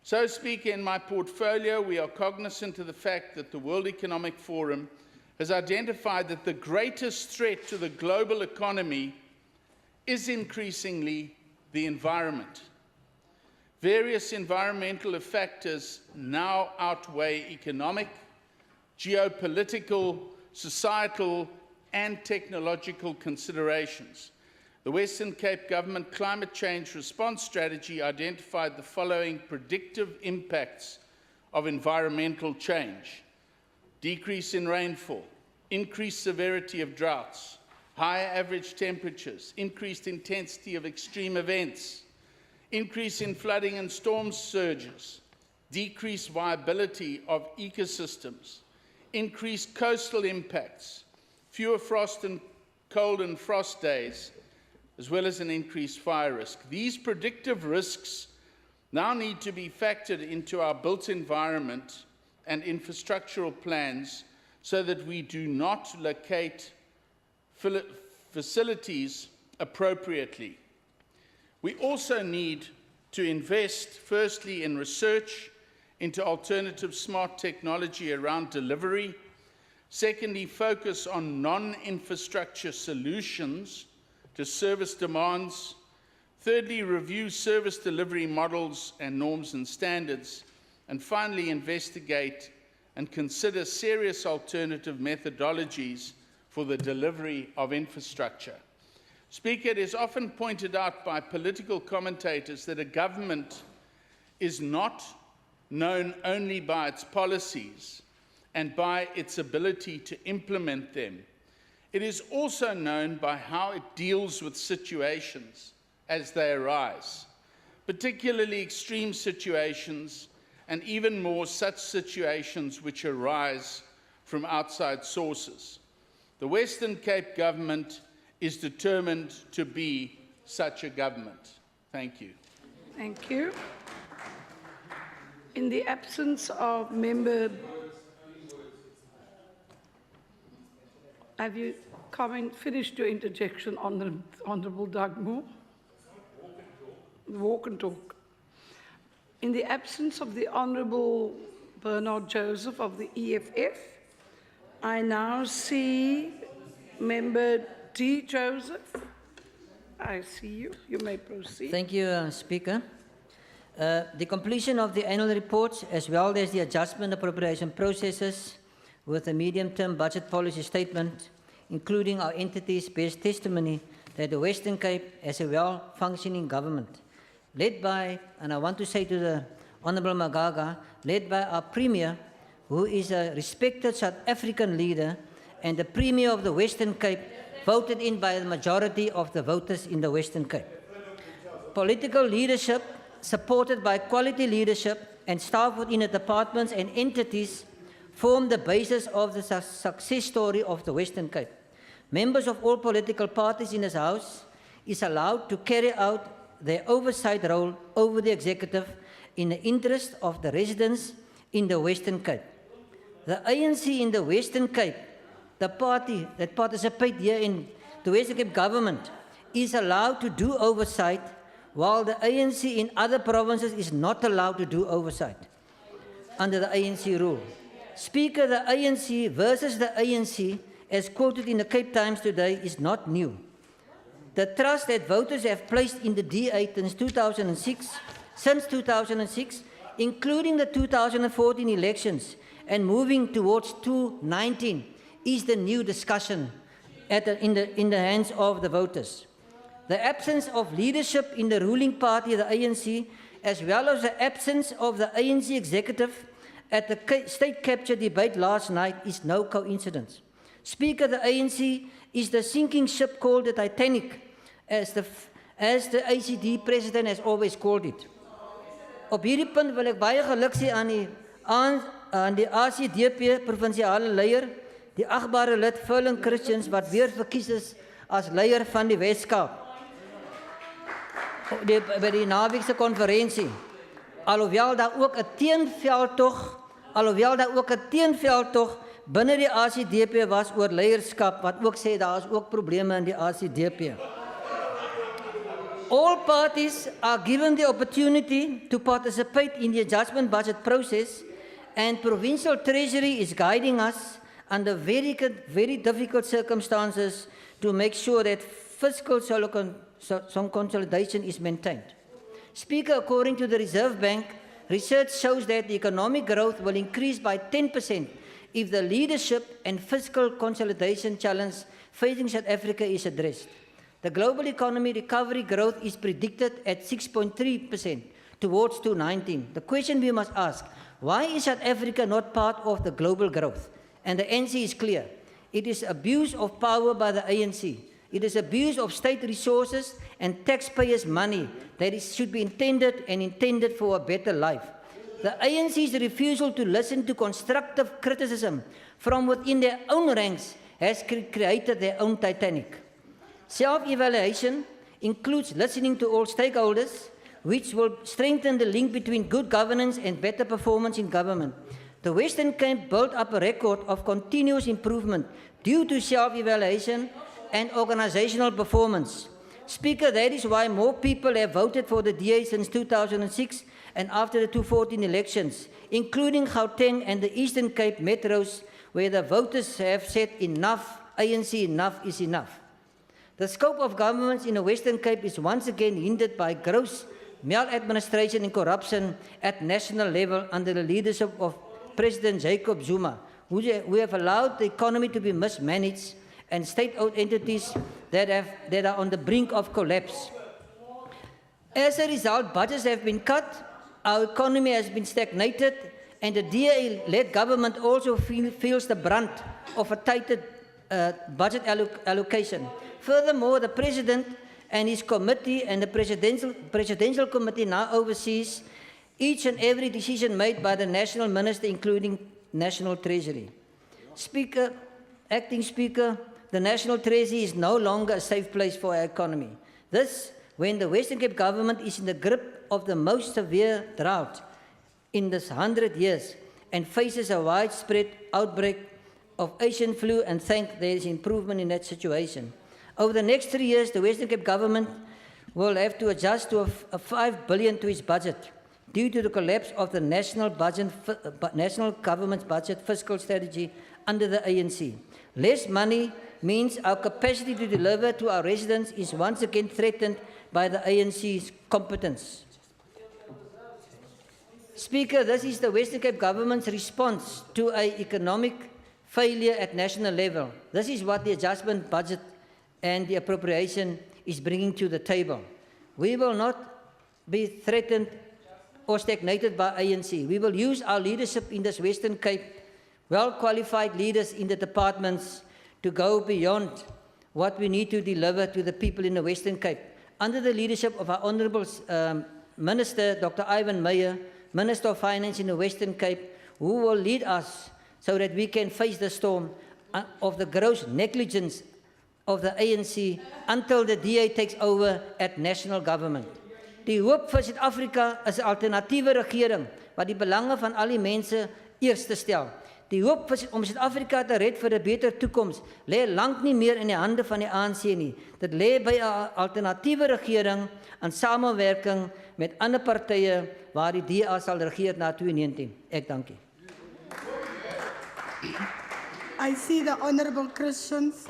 [SPEAKER 11] So, Speaker, in my portfolio, we are cognizant of the fact that the World Economic Forum has identified that the greatest threat to the global economy is increasingly the environment. Various environmental factors now outweigh economic, geopolitical, societal, and technological considerations. The Western Cape Government Climate Change Response Strategy identified the following predictive impacts of environmental change: decrease in rainfall, increased severity of droughts, higher average temperatures, increased intensity of extreme events, increase in flooding and storm surges, decreased viability of ecosystems, increased coastal impacts, fewer frost and cold and frost days, as well as an increased fire risk. These predictive risks now need to be factored into our built environment and infrastructural plans so that we do not locate facilities appropriately. We also need to invest, firstly, in research into alternative smart technology around delivery. Secondly, focus on non-infrastructure solutions to service demands. Thirdly, review service delivery models and norms and standards. And finally, investigate and consider serious alternative methodologies for the delivery of infrastructure. Speaker, it is often pointed out by political commentators that a government is not known only by its policies and by its ability to implement them. It is also known by how it deals with situations as they arise, particularly extreme situations, and even more such situations which arise from outside sources. The Western Cape Government is determined to be such a government. Thank you.
[SPEAKER 1] Thank you. In the absence of member... Have you finished your interjection on the Honourable Doug Moore? Walk and talk. In the absence of the Honourable Bernard Joseph of the EFF, I now see Member D. Joseph. I see you. You may proceed.
[SPEAKER 12] Thank you, Speaker. The completion of the annual reports, as well as the adjustment appropriation processes with a medium-term budget policy statement, including our entity's best testimony that the Western Cape has a well-functioning government, led by, and I want to say to the Honourable Magaga, led by our Premier, who is a respected South African leader and the Premier of the Western Cape, voted in by the majority of the voters in the Western Cape. Political leadership, supported by quality leadership and staff within the departments and entities, form the basis of the success story of the Western Cape. Members of all political parties in this House is allowed to carry out their oversight role over the executive in the interest of the residents in the Western Cape. The ANC in the Western Cape, the party that participates here in the Western Cape government, is allowed to do oversight, while the ANC in other provinces is not allowed to do oversight under the ANC rule. Speaker, the ANC versus the ANC, as quoted in the Cape Times today, is not new. The trust that voters have placed in the DA since 2006, including the 2014 elections and moving towards 2019, is the new discussion in the hands of the voters. The absence of leadership in the ruling party, the ANC, as well as the absence of the ANC executive at the state capture debate last night is no coincidence. Speaker, the ANC is the sinking ship called the Titanic, as the ACD president has always called it. Op hierdie punt wil ek baie geluk sê aan die ACDP provinsiale leier, die agbare lid Furlan Christians wat weer verkies is as leier van die Weskaap by die naweekse konferensie. Alhoewel daar ook 'n teenveldtog binne die ACDP was oor leierskap wat ook sê daar is ook probleme in die ACDP. All parties are given the opportunity to participate in the adjustment budget process, and Provincial Treasury is guiding us under very difficult circumstances to make sure that fiscal consolidation is maintained. Speaker, according to the Reserve Bank, research shows that the economic growth will increase by 10% if the leadership and fiscal consolidation challenge facing South Africa is addressed. The global economy recovery growth is predicted at 6.3% towards 2019. The question we must ask, why is South Africa not part of the global growth? And the answer is clear. It is abuse of power by the ANC. It is abuse of state resources and taxpayers' money that should be intended for a better life. The ANC's refusal to listen to constructive criticism from within their own ranks has created their own Titanic. Self-evaluation includes listening to all stakeholders, which will strengthen the link between good governance and better performance in government. The Western Cape built up a record of continuous improvement due to self-evaluation and organizational performance. Speaker, that is why more people have voted for the DA since 2006 and after the 2014 elections, including Gauteng and the Eastern Cape metros, where the voters have said enough, ANC, enough is enough. The scope of governments in the Western Cape is once again hindered by gross maladministration and corruption at national level under the leadership of President Jacob Zuma, who have allowed the economy to be mismanaged and state-owned entities that are on the brink of collapse. As a result, budgets have been cut, our economy has been stagnated, and the DA-led government also feels the brunt of a tighter budget allocation. Furthermore, the President and his committee and the Presidential Committee now oversees each and every decision made by the National Minister, including National Treasury. Speaker, Acting Speaker, the National Treasury is no longer a safe place for our economy. This, when the Western Cape government is in the grip of the most severe drought in this 100 years and faces a widespread outbreak of Asian flu, and there is improvement in that situation. Over the next 3 years, the Western Cape government will have to adjust to a 5 billion to its budget due to the collapse of the national government's budget fiscal strategy under the ANC. Less money means our capacity to deliver to our residents is once again threatened by the ANC's competence. Speaker, this is the Western Cape government's response to an economic failure at national level. This is what the adjustment budget and the appropriation is bringing to the table. We will not be threatened or stagnated by ANC. We will use our leadership in this Western Cape, well-qualified leaders in the departments, to go beyond what we need to deliver to the people in the Western Cape. Under the leadership of our Honourable Minister, Dr. Ivan Meyer, Minister of Finance in the Western Cape, who will lead us so that we can face the storm of the gross negligence of the ANC until the DA takes over at national government. Die hoop vir Suid-Afrika is 'n alternatiewe regering wat die belange van al die mense eerste stel. Die hoop om Suid-Afrika te red vir 'n beter toekoms lê lank nie meer in die hande van die ANC nie. Dit lê by 'n alternatiewe regering in samewerking met ander partye waar die DA sal regeer na 2019. Ek dank u.
[SPEAKER 13] I see the Honourable Christians.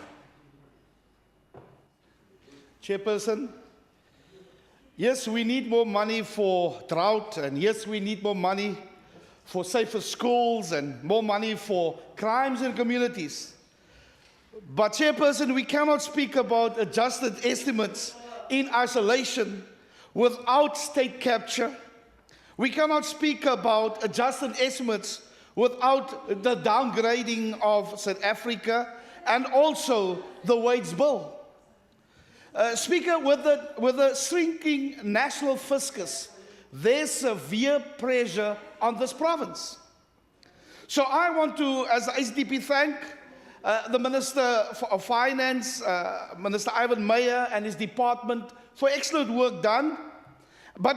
[SPEAKER 4] Chairperson, yes, we need more money for drought, and yes, we need more money for safer schools and more money for crimes in communities. But, Chairperson, we cannot speak about adjusted estimates in isolation without state capture. We cannot speak about adjusted estimates without the downgrading of South Africa and also the wage bill. Speaker, with the shrinking national fiscus,
[SPEAKER 14] there's severe pressure on this province. So I want to, as the SDP, thank the Minister of Finance, Minister Ivan Meyer and his department for excellent work done. But,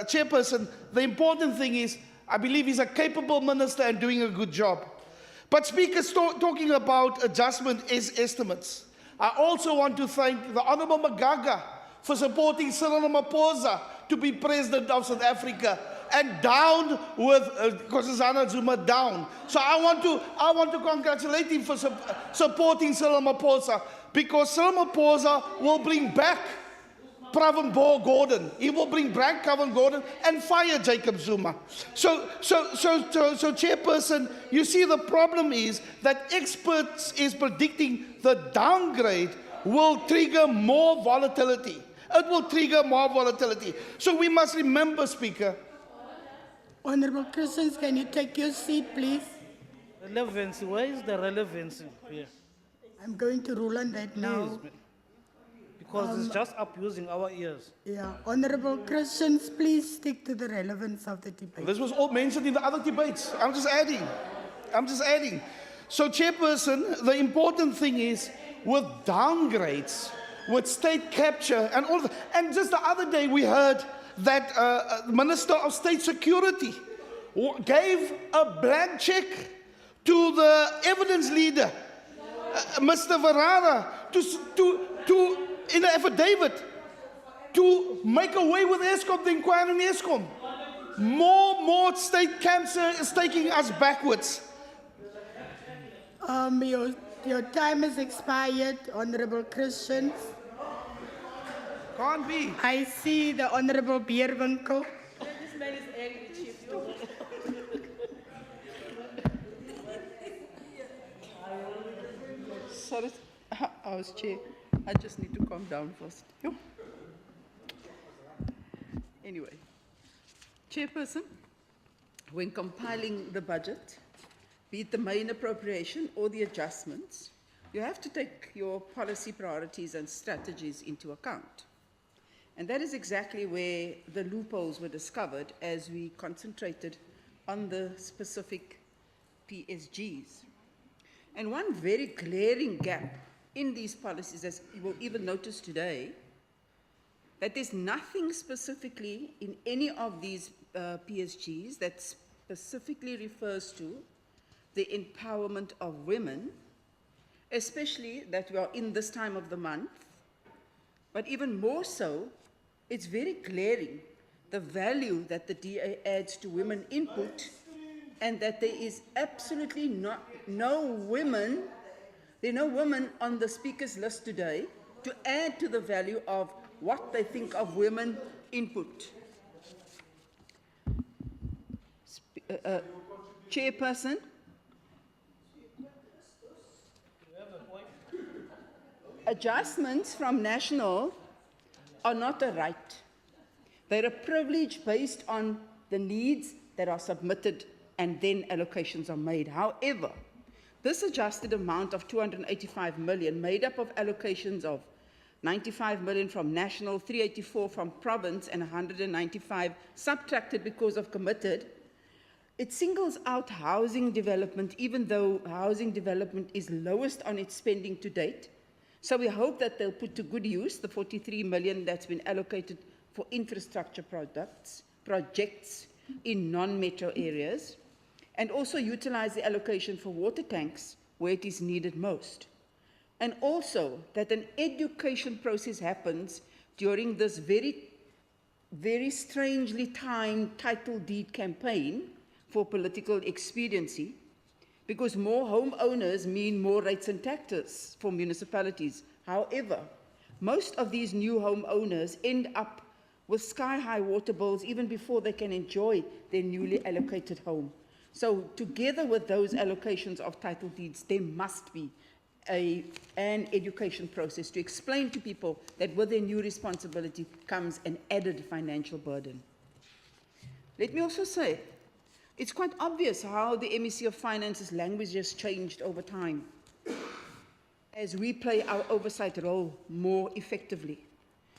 [SPEAKER 14] Chairperson, the important thing is, I believe he's a capable minister and doing a good job. But Speaker, talking about adjustment estimates, I also want to thank the Honourable Magaga for supporting Cyril Ramaphosa to be President of South Africa, and down with Nkosazana Zuma down. So I want to congratulate him for supporting Cyril Ramaphosa, because Cyril Ramaphosa will bring back Pravin Gordhan. He will bring back Pravin Gordhan and fire Jacob Zuma. So, Chairperson, you see the problem is that experts is predicting the downgrade will trigger more volatility. It will trigger more volatility. So we must remember, Speaker.
[SPEAKER 13] Honorable Christians, can you take your seat, please?
[SPEAKER 6] Relevancy, where is the relevancy here?
[SPEAKER 13] I'm going to rule on that now.
[SPEAKER 6] Please, because it's just abusing our ears.
[SPEAKER 13] Yeah, Honorable Christians, please stick to the relevance of the debate.
[SPEAKER 14] This was all mentioned in the other debates. I'm just adding. So, Chairperson, the important thing is with downgrades, with state capture and all that. And just the other day we heard that Minister of State Security gave a blank check to the evidence leader, Mr. Verara, to in an affidavit to make away with ESCOM, the inquiry in ESCOM. More state cancer is taking us backwards.
[SPEAKER 13] Your time has expired, Honorable Christians.
[SPEAKER 14] Can't be.
[SPEAKER 13] I see the Honorable Beerwinkel.
[SPEAKER 9] This man is angry, Chief. Sorry, House Chair. I just need to calm down first. Anyway, Chairperson, when compiling the budget, be it the main appropriation or the adjustments, you have to take your policy priorities and strategies into account. And that is exactly where the loopholes were discovered as we concentrated on the specific PSGs. And one very glaring gap in these policies, as you will even notice today, that there's nothing specifically in any of these PSGs that specifically refers to the empowerment of women, especially that we are in this time of the month. But even more so, it's very glaring the value that the DA adds to women input, and that there is absolutely no women on the speaker's list today to add to the value of what they think of women input. Chairperson, adjustments from national are not a right. They're a privilege based on the needs that are submitted and then allocations are made. However, this adjusted amount of 285 million, made up of allocations of 95 million from national, 384 from province, and 195 subtracted because of committed, it singles out housing development, even though housing development is lowest on its spending to date. So we hope that they'll put to good use the 43 million that's been allocated for infrastructure projects in non-metro areas, and also utilize the allocation for water tanks where it is needed most. And also that an education process happens during this very, very strangely timed title deed campaign for political expediency, because more homeowners mean more rates and taxes for municipalities. However, most of these new homeowners end up with sky-high water bills even before they can enjoy their newly allocated home. So together with those allocations of title deeds, there must be an education process to explain to people that with their new responsibility comes an added financial burden. Let me also say, it's quite obvious how the MEC of Finance's language has changed over time as we play our oversight role more effectively.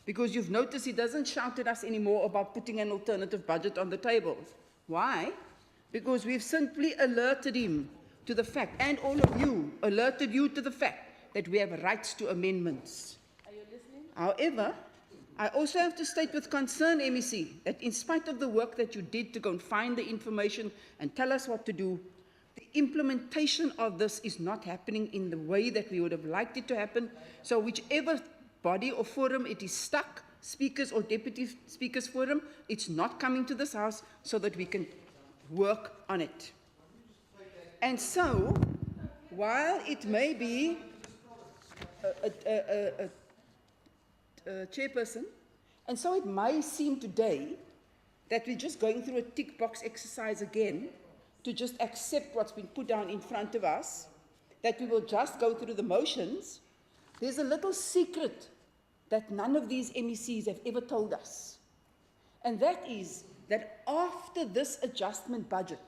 [SPEAKER 9] Because you've noticed he doesn't shout at us anymore about putting an alternative budget on the table. Why? Because we've simply alerted him to the fact, and all of you, alerted you to the fact that we have rights to amendments. Are you listening? However, I also have to state with concern, MEC, that in spite of the work that you did to go and find the information and tell us what to do, the implementation of this is not happening in the way that we would have liked it to happen. So whichever body or forum it is stuck, speakers or deputy speakers forum, it's not coming to this house so that we can work on it. And so, while it may be a chairperson, and so it may seem today that we're just going through a tick box exercise again to just accept what's been put down in front of us, that we will just go through the motions, there's a little secret that none of these MECs have ever told us. And that is that after this adjustment budget,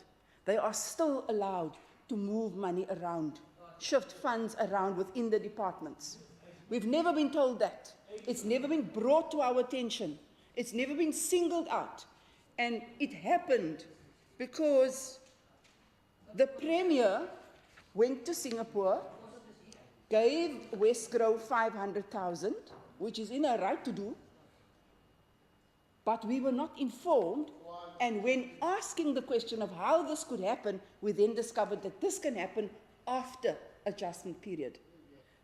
[SPEAKER 9] they are still allowed to move money around, shift funds around within the departments. We've never been told that. It's never been brought to our attention. It's never been singled out. And it happened because the Premier went to Singapore, gave Westgrove 500,000, which is in her right to do, but we were not informed. And when asking the question of how this could happen, we then discovered that this can happen after adjustment period.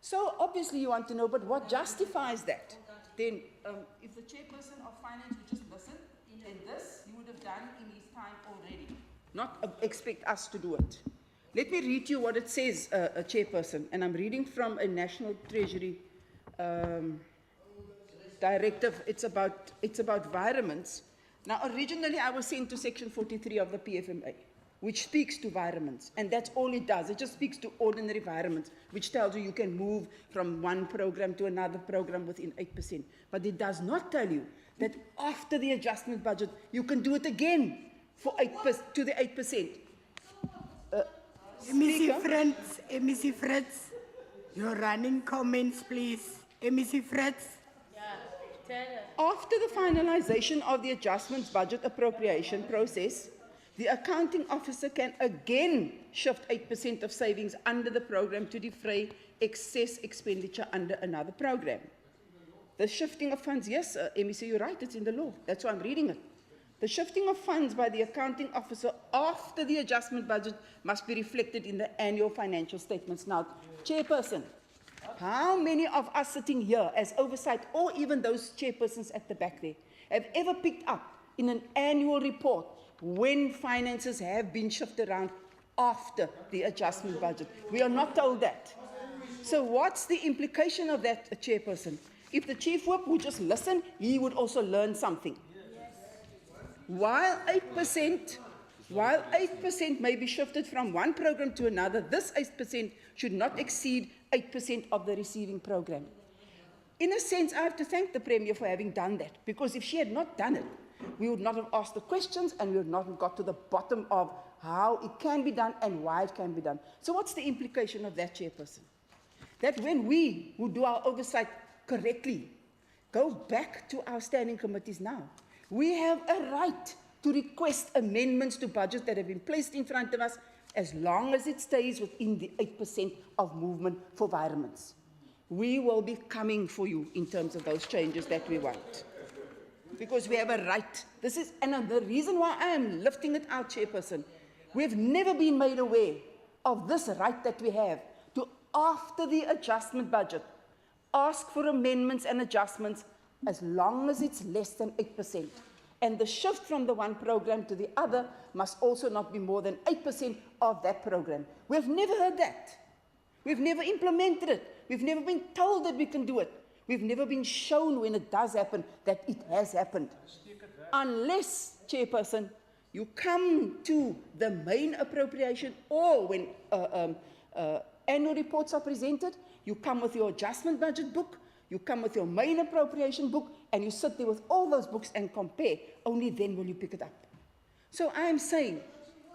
[SPEAKER 9] So obviously you want to know, but what justifies that? Then if the chairperson of finance would just listen, then this you would have done in his time already, not expect us to do it. Let me read you what it says, chairperson, and I'm reading from a National Treasury directive. It's about environments. Now, originally, I was sent to Section 43 of the PFMA, which speaks to environments, and that's all it does. It just speaks to ordinary environments, which tells you you can move from one program to another program within 8%. But it does not tell you that after the adjustment budget, you can do it again for 8% to the 8%.
[SPEAKER 13] MEC Fritz, your running comments, please. MEC Fritz.
[SPEAKER 9] After the finalization of the adjustments budget appropriation process, the accounting officer can again shift 8% of savings under the program to defray excess expenditure under another program. The shifting of funds, yes, MEC, you're right, it's in the law. That's why I'm reading it. The shifting of funds by the accounting officer after the adjustment budget must be reflected in the annual financial statements. Now, chairperson, how many of us sitting here as oversight, or even those chairpersons at the back there, have ever picked up in an annual report when finances have been shifted around after the adjustment budget? We are not told that. So what's the implication of that, chairperson? If the chief whip would just listen, he would also learn something. While 8% may be shifted from one program to another, this 8% should not exceed 8% of the receiving program. In a sense, I have to thank the Premier for having done that, because if she had not done it, we would not have asked the questions and we would not have got to the bottom of how it can be done and why it can be done. So what's the implication of that, chairperson? That when we who do our oversight correctly go back to our standing committees now, we have a right to request amendments to budgets that have been placed in front of us, as long as it stays within the 8% of movement for environments. We will be coming for you in terms of those changes that we want, because we have a right. This is, and the reason why I am lifting it out, chairperson, we've never been made aware of this right that we have to, after the adjustment budget, ask for amendments and adjustments as long as it's less than 8%. And the shift from the one program to the other must also not be more than 8% of that program. We've never heard that. We've never implemented it. We've never been told that we can do it. We've never been shown when it does happen that it has happened. Unless, chairperson, you come to the main appropriation, or when annual reports are presented, you come with your adjustment budget book, you come with your main appropriation book, and you sit there with all those books and compare. Only then will you pick it up. So I am saying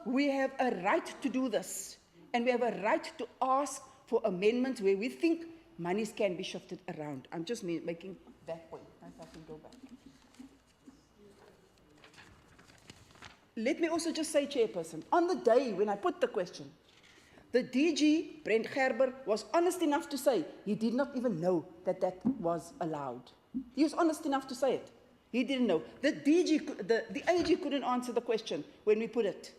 [SPEAKER 9] we have a right to do this, and we have a right to ask for amendments where we think monies can be shifted around. I'm just making that point. I can go back. Let me also just say, Chairperson, on the day when I put the question, the DG, Brent Gerber, was honest enough to say he did not even know that that was allowed. He was honest enough to say it. He didn't know. The AG couldn't answer the question when we put it.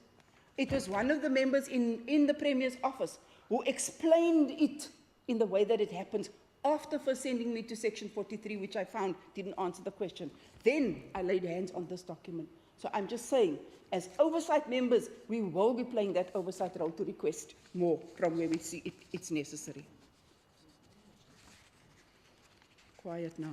[SPEAKER 9] It was one of the members in the Premier's office who explained it in the way that it happens after first sending me to Section 43, which I found didn't answer the question. Then I laid hands on this document. So I'm just saying, as oversight members, we will be playing that oversight role to request more from where we see it's necessary. Quiet now.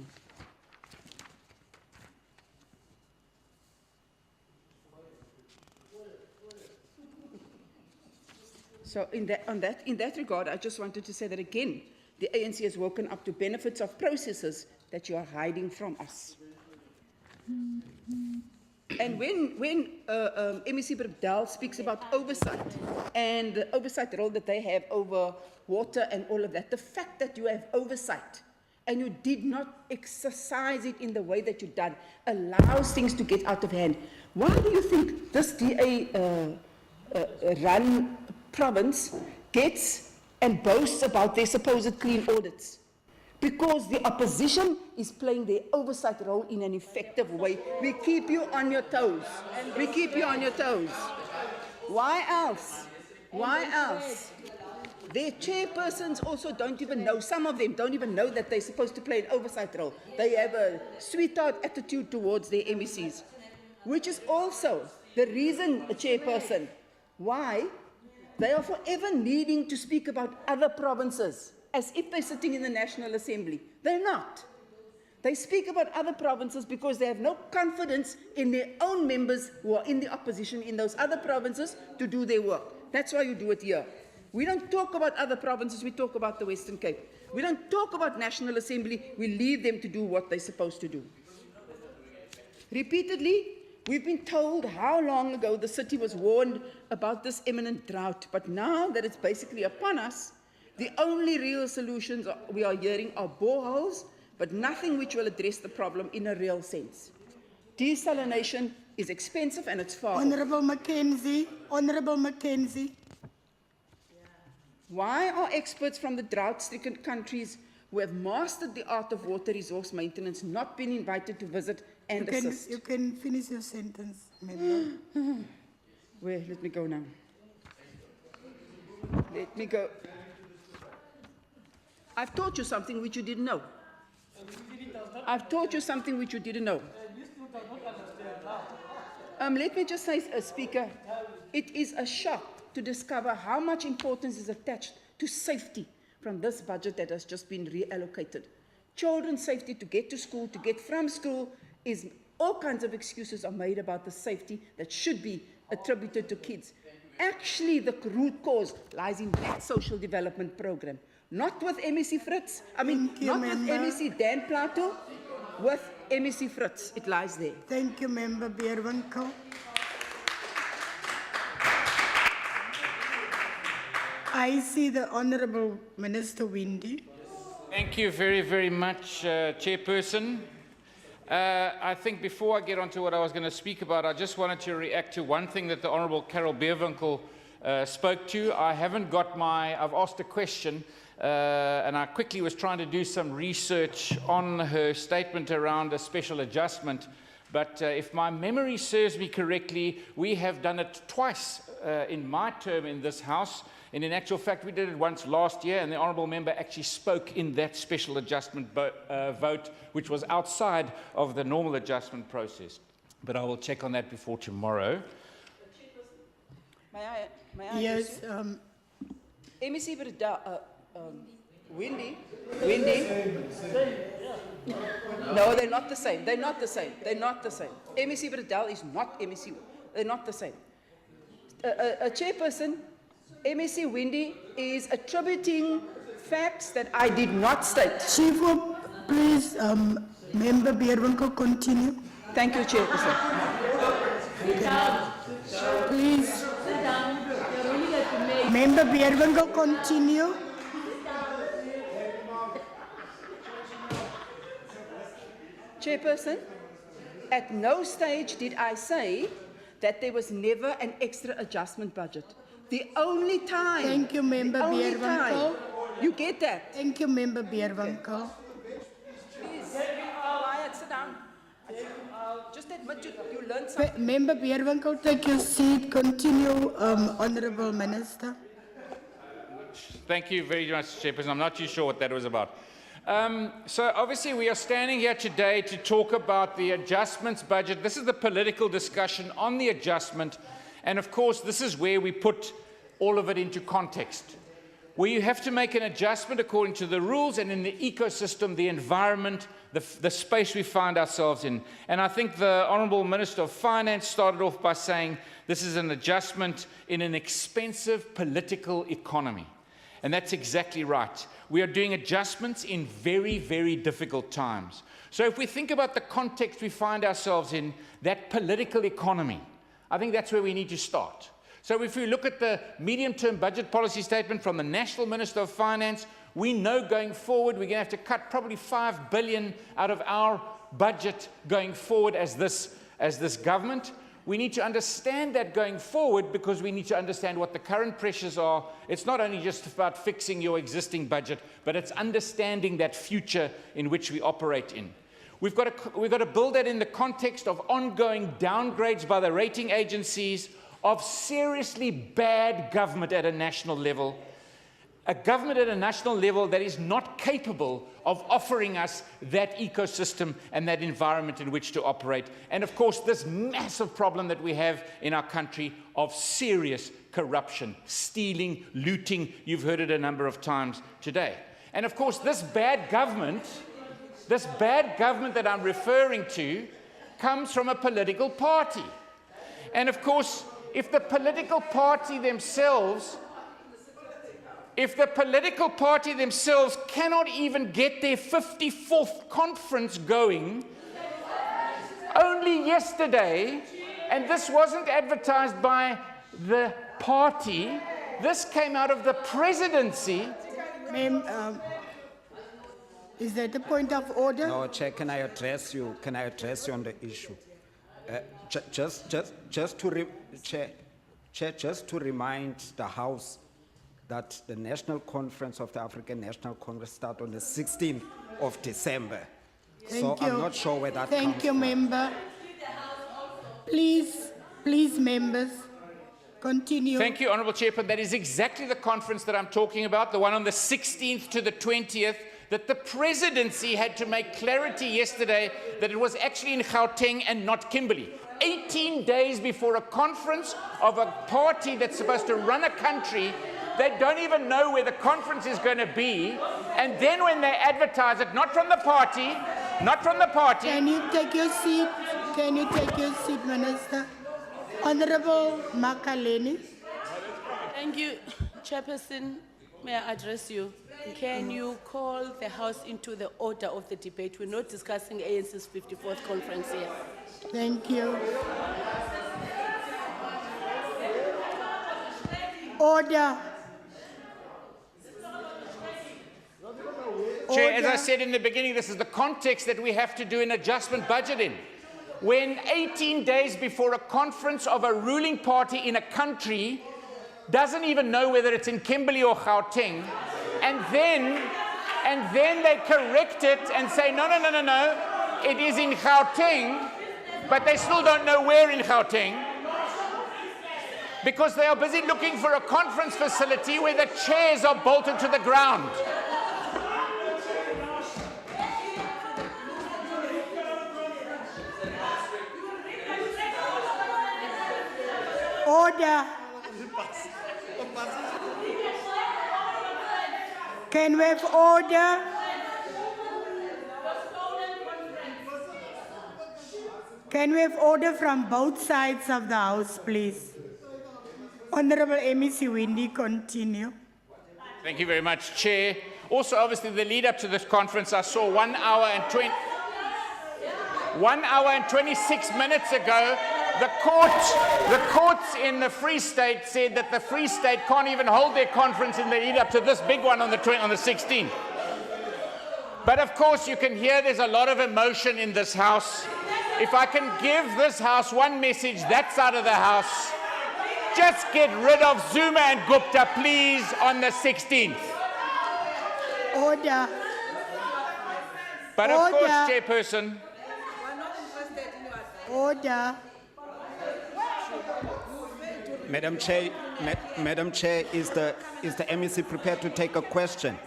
[SPEAKER 9] So in that regard, I just wanted to say that again, the ANC has woken up to benefits of processes that you are hiding from us. And when MEC Berdal speaks about oversight and the oversight role that they have over water and all of that, the fact that you have oversight and you did not exercise it in the way that you've done allows things to get out of hand. Why do you think this DA run province gets and boasts about their supposed clean audits? Because the opposition is playing their oversight role in an effective way. We keep you on your toes. We keep you on your toes. Why else? Why else? Their chairpersons also don't even know, some of them don't even know that they're supposed to play an oversight role. They have a sweetheart attitude towards their MECs, which is also the reason, a chairperson, why they are forever needing to speak about other provinces, as if they're sitting in the National Assembly. They're not. They speak about other provinces because they have no confidence in their own members who are in the opposition in those other provinces to do their work. That's why you do it here. We don't talk about other provinces, we talk about the Western Cape. We don't talk about National Assembly, we leave them to do what they're supposed to do. Repeatedly, we've been told how long ago the city was warned about this imminent drought, but now that it's basically upon us, the only real solutions we are hearing are boreholes, but nothing which will address the problem in a real sense. Desalination is expensive and it's far.
[SPEAKER 13] Honourable Mackenzie.
[SPEAKER 9] Why are experts from the drought-stricken countries who have mastered the art of water resource maintenance not been invited to visit and assist?
[SPEAKER 13] You can finish your sentence, member.
[SPEAKER 9] Where? Let me go now. Let me go. I've taught you something which you didn't know. I've taught you something which you didn't know. Let me just say, Speaker, it is a shock to discover how much importance is attached to safety from this budget that has just been reallocated. Children's safety to get to school, to get from school, is all kinds of excuses are made about the safety that should be attributed to kids. Actually, the root cause lies in that social development program. Not with MEC Fritz, not with MEC Dan Plato, with MEC Fritz. It lies there.
[SPEAKER 13] Thank you, Member Bierwinkel. I see the Honourable Minister Windy.
[SPEAKER 15] Thank you very, very much, Chairperson. I think before I get on to what I was going to speak about, I just wanted to react to one thing that the Honourable Carol Bierwinkel spoke to. I've asked a question, and I quickly was trying to do some research on her statement around a special adjustment. But if my memory serves me correctly, we have done it twice in my term in this House. And in actual fact, we did it once last year, and the Honourable Member actually spoke in that special adjustment vote, which was outside of the normal adjustment process. But I will check on that before tomorrow.
[SPEAKER 9] May I
[SPEAKER 13] Yes.
[SPEAKER 9] MEC Berdal, Windy. No, they're not the same. They're not the same. They're not the same. MEC Berdal is not MEC. They're not the same. A chairperson, MEC Windy, is attributing facts that I did not state.
[SPEAKER 13] Chief, please, Member Bierwinkel, continue.
[SPEAKER 9] Thank you, Chairperson.
[SPEAKER 13] Please. Member Bierwinkel, continue.
[SPEAKER 9] Chairperson, at no stage did I say that there was never an extra adjustment budget. The only time.
[SPEAKER 13] Thank you, Member Beerwinkel.
[SPEAKER 9] You get that?
[SPEAKER 13] Thank you, Member Beerwinkel.
[SPEAKER 9] Please, quiet, sit down. Just admit you learned something.
[SPEAKER 13] Member Beerwinkel, take your seat. Continue, Honourable Minister.
[SPEAKER 15] Thank you very much, Chairperson. I'm not too sure what that was about. So obviously we are standing here today to talk about the adjustments budget. This is the political discussion on the adjustment. And of course, this is where we put all of it into context, where you have to make an adjustment according to the rules and in the ecosystem, the environment, the space we find ourselves in. And I think the Honourable Minister of Finance started off by saying this is an adjustment in an expensive political economy. And that's exactly right. We are doing adjustments in very, very difficult times. So if we think about the context we find ourselves in, that political economy, I think that's where we need to start. So if we look at the medium-term budget policy statement from the National Minister of Finance, we know going forward we're going to have to cut probably 5 billion out of our budget going forward as this government. We need to understand that going forward because we need to understand what the current pressures are. It's not only just about fixing your existing budget, but it's understanding that future in which we operate in. We've got to build that in the context of ongoing downgrades by the rating agencies, of seriously bad government at a national level, a government at a national level that is not capable of offering us that ecosystem and that environment in which to operate. And of course, this massive problem that we have in our country of serious corruption, stealing, looting. You've heard it a number of times today. And of course, this bad government that I'm referring to comes from a political party. And of course, if the political party themselves cannot even get their 54th conference going, only yesterday, and this wasn't advertised by the party, this came out of the presidency.
[SPEAKER 13] Is that a point of order?
[SPEAKER 16] No, Chair, can I address you? Can I address you on the issue? Just to remind the House that the National Conference of the African National Congress starts on the 16th of December.
[SPEAKER 13] Thank you.
[SPEAKER 16] I'm not sure where that
[SPEAKER 13] Thank
[SPEAKER 16] comes
[SPEAKER 13] you,
[SPEAKER 16] from.
[SPEAKER 13] Member. Please, members, continue.
[SPEAKER 15] Thank you, Honourable Chairperson. That is exactly the conference that I'm talking about, the one on the 16th to the 20th, that the presidency had to make clarity yesterday that it was actually in Gauteng and not Kimberley. 18 days before a conference of a party that's supposed to run a country, they don't even know where the conference is going to be. And then when they advertise it, not from the party.
[SPEAKER 13] Can you take your seat? Can you take your seat, Minister? Honourable Makaleni.
[SPEAKER 17] Thank you, Chairperson. May I address you? Can you call the House into the order of the debate? We're not discussing ANC's 54th conference here.
[SPEAKER 13] Thank you. Order.
[SPEAKER 15] Chair, as I said in the beginning, this is the context that we have to do an adjustment budget in. When 18 days before a conference of a ruling party in a country doesn't even know whether it's in Kimberley or Gauteng, and then they correct it and say, no, it is in Gauteng, but they still don't know where in Gauteng, because they are busy looking for a conference facility where the chairs are bolted to the ground.
[SPEAKER 13] Order. Can we have order? Can we have order from both sides of the House, please? Honourable MEC Windy, continue.
[SPEAKER 15] Thank you very much, Chair. Also, obviously, the lead up to this conference, I saw 1 hour and 26 minutes ago, the courts in the Free State said that the Free State can't even hold their conference in the lead up to this big one on the 16th. But of course, you can hear there's a lot of emotion in this House. If I can give this House one message, that side of the House, just get rid of Zuma and Gupta, please, on the 16th.
[SPEAKER 13] Order.
[SPEAKER 15] But of course,
[SPEAKER 13] Order.
[SPEAKER 15] Chairperson,
[SPEAKER 13] Order.
[SPEAKER 16] Madam Chair, Madam Chair, is the MEC prepared to take a question?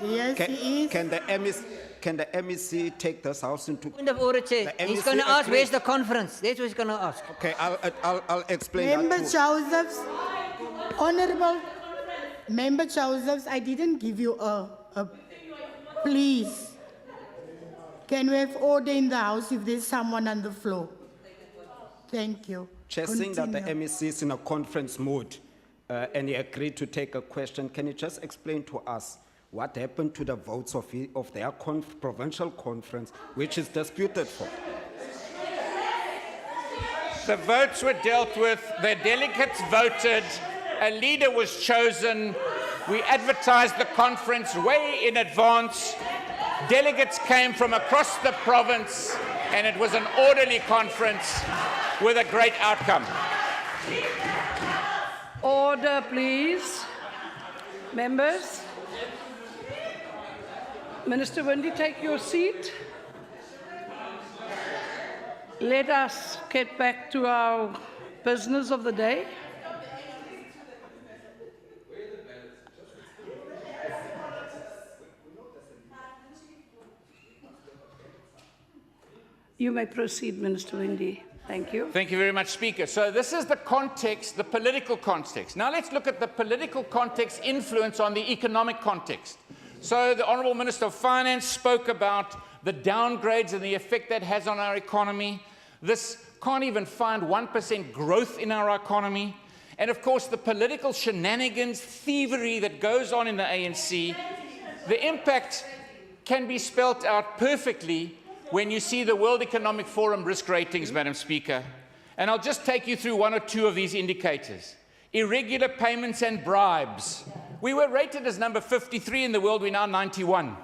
[SPEAKER 13] Yes, he is.
[SPEAKER 16] Can the MEC take this House into?
[SPEAKER 12] Point of order, Chair.
[SPEAKER 16] The
[SPEAKER 12] He's
[SPEAKER 16] MEC
[SPEAKER 12] going to ask,
[SPEAKER 16] agreed.
[SPEAKER 12] where's the conference? That's what he's going to ask.
[SPEAKER 16] Okay, I'll explain
[SPEAKER 13] Member
[SPEAKER 16] that too.
[SPEAKER 13] Josephs, Honorable Member Josephs, I didn't give you a please. Can we have order in the House if there's someone on the floor? Thank you.
[SPEAKER 16] Chair, seeing that the
[SPEAKER 13] Continue.
[SPEAKER 16] MEC is in a conference mode and he agreed to take a question, can you just explain to us what happened to the votes of their provincial conference, which is disputed for?
[SPEAKER 15] the votes were dealt with, the delegates voted, a leader was chosen, we advertised the conference way in advance, delegates came from across the province, and it was an orderly conference with a great outcome.
[SPEAKER 1] Order, please. Members. Minister Windy, take your seat. Let us get back to our business of the day. You may proceed, Minister Windy. Thank you.
[SPEAKER 15] Thank you very much, Speaker. So this is the context, the political context. Now let's look at the political context influence on the economic context. So the Honourable Minister of Finance spoke about the downgrades and the effect that has on our economy. This can't even find 1% growth in our economy. And of course, the political shenanigans, thievery that goes on in the ANC, the impact can be spelt out perfectly when you see the World Economic Forum risk ratings, Madam Speaker. And I'll just take you through one or two of these indicators. Irregular payments and bribes. We were rated as number 53 in the world, we're now 91.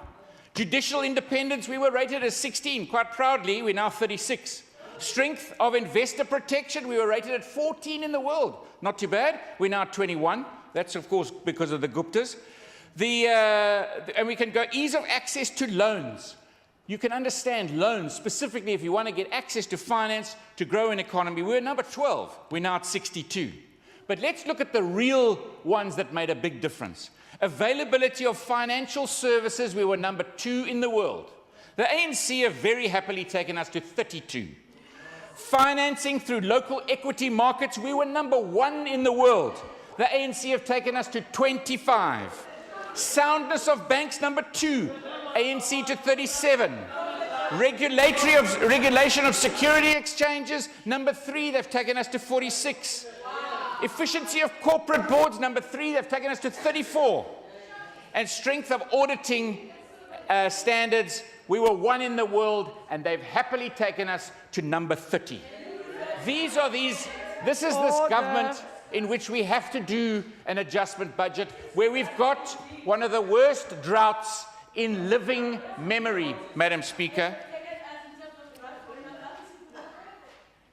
[SPEAKER 15] Judicial independence, we were rated as 16. Quite proudly, we're now 36. Strength of investor protection, we were rated at 14 in the world. Not too bad, we're now 21. That's, of course, because of the Guptas. And we can go ease of access to loans. You can understand loans, specifically if you want to get access to finance to grow an economy. We're number 12. We're now at 62. But let's look at the real ones that made a big difference. Availability of financial services, we were number 2 in the world. The ANC have very happily taken us to 32. Financing through local equity markets, we were number 1 in the world. The ANC have taken us to 25. Soundness of banks, number 2. ANC to 37. Regulation of security exchanges, number 3, they've taken us to 46. Efficiency of corporate boards, number 3, they've taken us to 34. And strength of auditing standards, we were 1 in the world, and they've happily taken us to number 30. This is this government in which we have to do an adjustment budget, where we've got one of the worst droughts in living memory, Madam Speaker.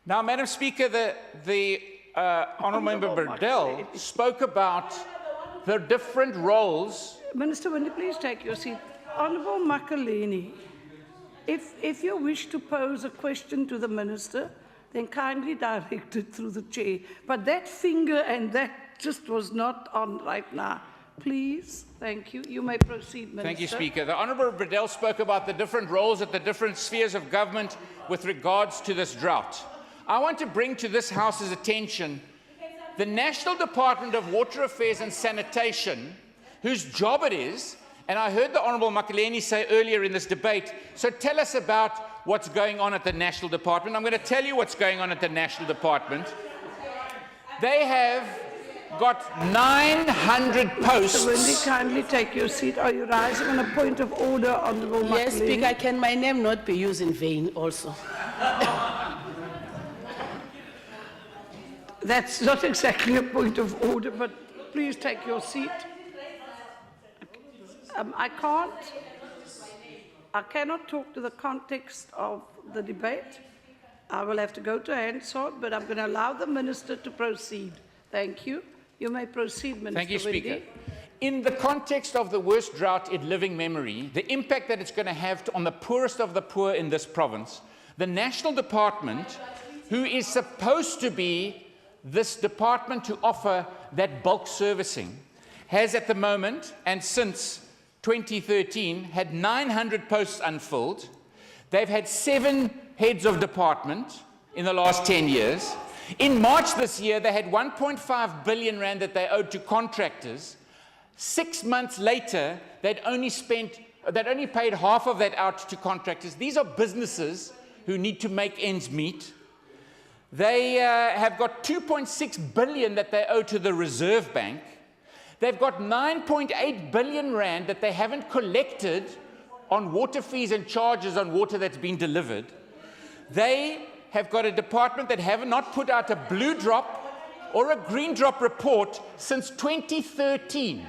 [SPEAKER 15] Now, Madam Speaker, the Honourable Member Burdell spoke about the different roles.
[SPEAKER 1] Minister Windy, please take your seat. Honourable Makaleni, if you wish to pose a question to the Minister, then kindly direct it through the chair. But that finger and that just was not on right now. Please, thank you. You may proceed, Minister.
[SPEAKER 15] Thank you, Speaker. The Honourable Burdell spoke about the different roles at the different spheres of government with regards to this drought. I want to bring to this House's attention the National Department of Water Affairs and Sanitation, whose job it is, and I heard the Honourable Makaleni say earlier in this debate, so tell us about what's going on at the National Department. I'm going to tell you what's going on at the National Department. They have got 900 posts.
[SPEAKER 1] Mr. Windy, kindly take your seat. Are you rising on a point of order, Honourable Makaleni?
[SPEAKER 17] Yes, Speaker, can my name not be used in vain also?
[SPEAKER 1] That's not exactly a point of order, but please take your seat. I can't. I cannot talk to the context of the debate. I will have to go to Hansard, but I'm going to allow the Minister to proceed. Thank you. You may proceed, Minister.
[SPEAKER 15] Thank you, Speaker.
[SPEAKER 1] Wendy.
[SPEAKER 15] In the context of the worst drought in living memory, the impact that it's going to have on the poorest of the poor in this province, the National Department, who is supposed to be this department to offer that bulk servicing, has at the moment, and since 2013, had 900 posts unfilled. They've had 7 heads of department in the last 10 years. In March this year, they had 1.5 billion rand that they owed to contractors. 6 months later, they'd only paid half of that out to contractors. These are businesses who need to make ends meet. They have got 2.6 billion that they owe to the Reserve Bank. They've got 9.8 billion rand that they haven't collected on water fees and charges on water that's been delivered. They have got a department that have not put out a blue drop or a green drop report since 2013.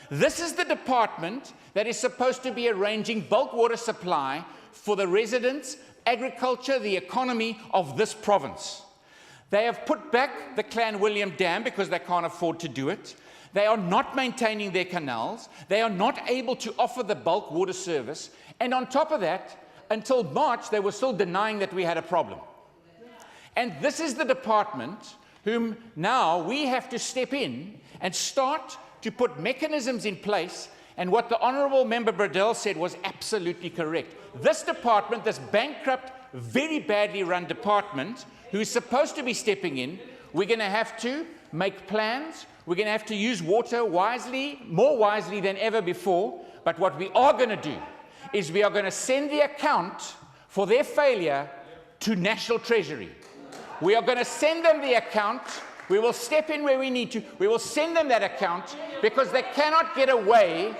[SPEAKER 15] This is the department that is supposed to be arranging bulk water supply for the residents, agriculture, the economy of this province. They have put back the Clan William Dam because they can't afford to do it. They are not maintaining their canals. They are not able to offer the bulk water service. And on top of that, until March, they were still denying that we had a problem. And this is the department whom now we have to step in and start to put mechanisms in place. And what the Honourable Member Bradell said was absolutely correct. This department, this bankrupt, very badly run department, who is supposed to be stepping in, we're going to have to make plans. We're going to have to use water wisely, more wisely than ever before. But what we are going to do is we are going to send the account for their failure to National Treasury. We are going to send them the account. We will step in where we need to. We will send them that account because they cannot get away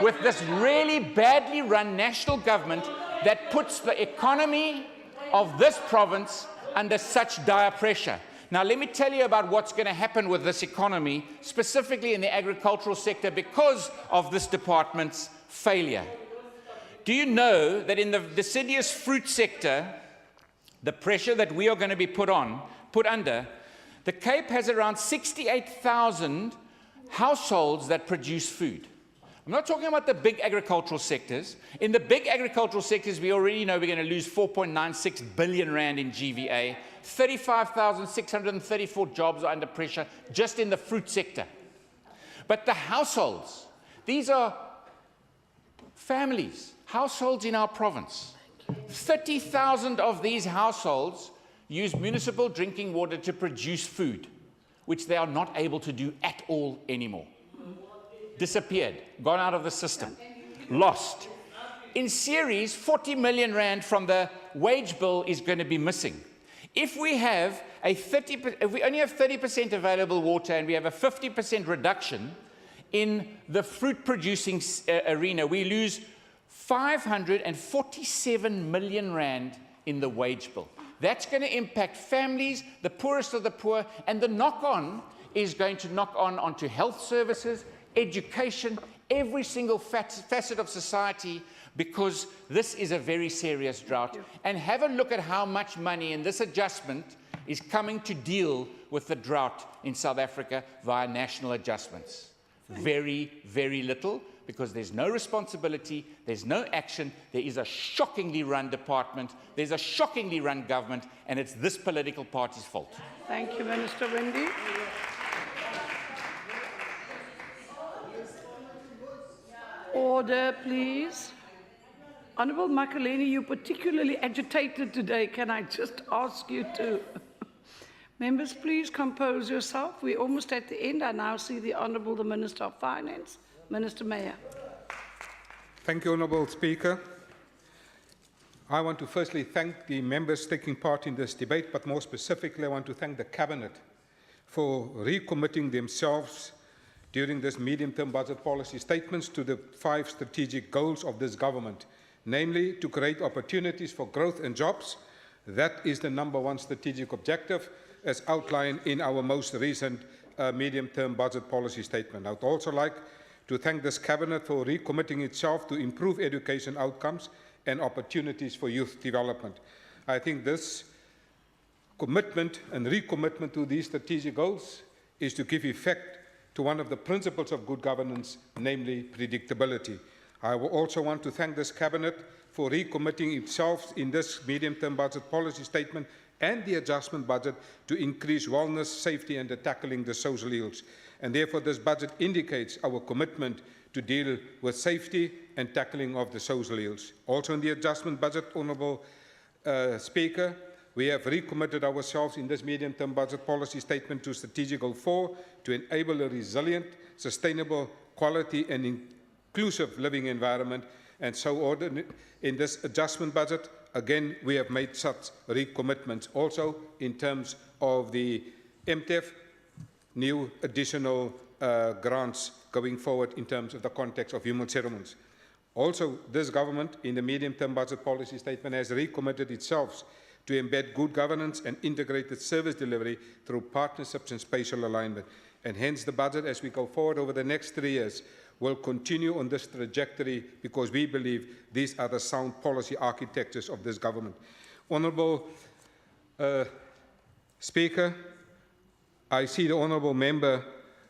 [SPEAKER 15] with this really badly run national government that puts the economy of this province under such dire pressure. Now, let me tell you about what's going to happen with this economy, specifically in the agricultural sector, because of this department's failure. Do you know that in the deciduous fruit sector, the pressure that we are going to be put under, the Cape has around 68,000 households that produce food. I'm not talking about the big agricultural sectors. In the big agricultural sectors, we already know we're going to lose 4.96 billion rand in GVA. 35,634 jobs are under pressure just in the fruit sector. But the households, these are families, households in our province. 30,000 of these households use municipal drinking water to produce food, which they are not able to do at all anymore. Disappeared, gone out of the system, lost. In series, 40 million rand from the wage bill is going to be missing. If we have if we only have 30% available water and we have a 50% reduction in the fruit producing arena, we lose 547 million rand in the wage bill. That's going to impact families, the poorest of the poor, and the knock-on is going to knock on onto health services, education, every single facet of society, because this is a very serious drought. And have a look at how much money in this adjustment is coming to deal with the drought in South Africa via national adjustments. Very, very little, because there's no responsibility, there's no action, there is a shockingly run department, there's a shockingly run government, and it's this political party's fault.
[SPEAKER 1] Thank you, Minister Wendy. Order, please. Honourable Makaleni, you're particularly agitated today. Can I just ask you to... Members, please compose yourself. We're almost at the end. I now see the Honourable Minister of Finance, Minister Mayor.
[SPEAKER 3] Thank you, Honourable Speaker. I want to firstly thank the members taking part in this debate, but more specifically, I want to thank the Cabinet for recommitting themselves during this medium-term budget policy statements to the 5 strategic goals of this government, namely to create opportunities for growth and jobs. That is the #1 strategic objective, as outlined in our most recent medium-term budget policy statement. I would also like to thank this cabinet for recommitting itself to improve education outcomes and opportunities for youth development. I think this commitment and recommitment to these strategic goals is to give effect to one of the principles of good governance, namely predictability. I will also want to thank this cabinet for recommitting itself in this medium-term budget policy statement and the adjustment budget to increase wellness, safety and tackling the social ills. And therefore this budget indicates our commitment to deal with safety and tackling of the social ills. Also in the adjustment budget, Honourable Speaker, we have recommitted ourselves in this medium-term budget policy statement to Strategic Goal 4 to enable a resilient, sustainable, quality and inclusive living environment. And so in this adjustment budget, again, we have made such recommitments. Also in terms of the MTEF, new additional grants going forward in terms of the context of human settlements. Also, this government in the medium-term budget policy statement has recommitted itself to embed good governance and integrated service delivery through partnerships and spatial alignment. And hence the budget, as we go forward over the next 3 years, will continue on this trajectory because we believe these are the sound policy architectures of this government. Honourable Speaker, I see the Honourable Member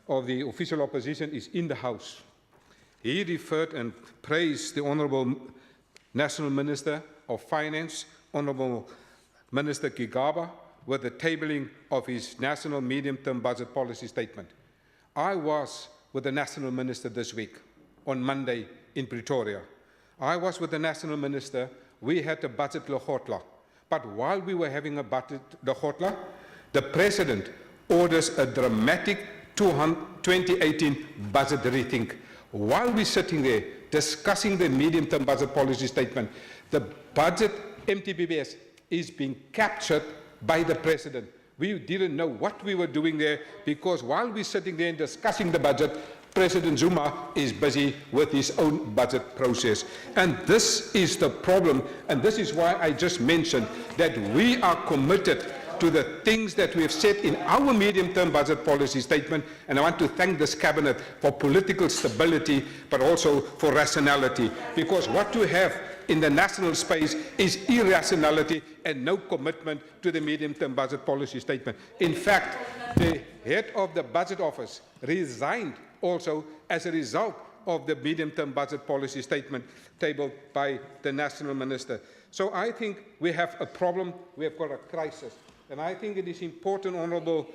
[SPEAKER 3] of the Official Opposition is in the House. He referred and praised the Honourable National Minister of Finance, Honourable Minister Gigaba, with the tabling of his national medium-term budget policy statement. I was with the National Minister this week, on Monday in Pretoria. I was with the National Minister. We had a budget lehotla. But while we were having a budget lehotla, the President orders a dramatic 2018 budget rethink. While we're sitting there discussing the medium-term budget policy statement, the budget MTBBS is being captured by the President. We didn't know what we were doing there because while we're sitting there and discussing the budget, President Zuma is busy with his own budget process. And this is the problem, and this is why I just mentioned that we are committed to the things that we have said in our medium-term budget policy statement, and I want to thank this cabinet for political stability, but also for rationality, because what you have in the national space is irrationality and no commitment to the medium-term budget policy statement. In fact, the head of the budget office resigned also as a result of the medium-term budget policy statement tabled by the national minister. So I think we have a problem, we have got a crisis. And I think it is important, Honourable.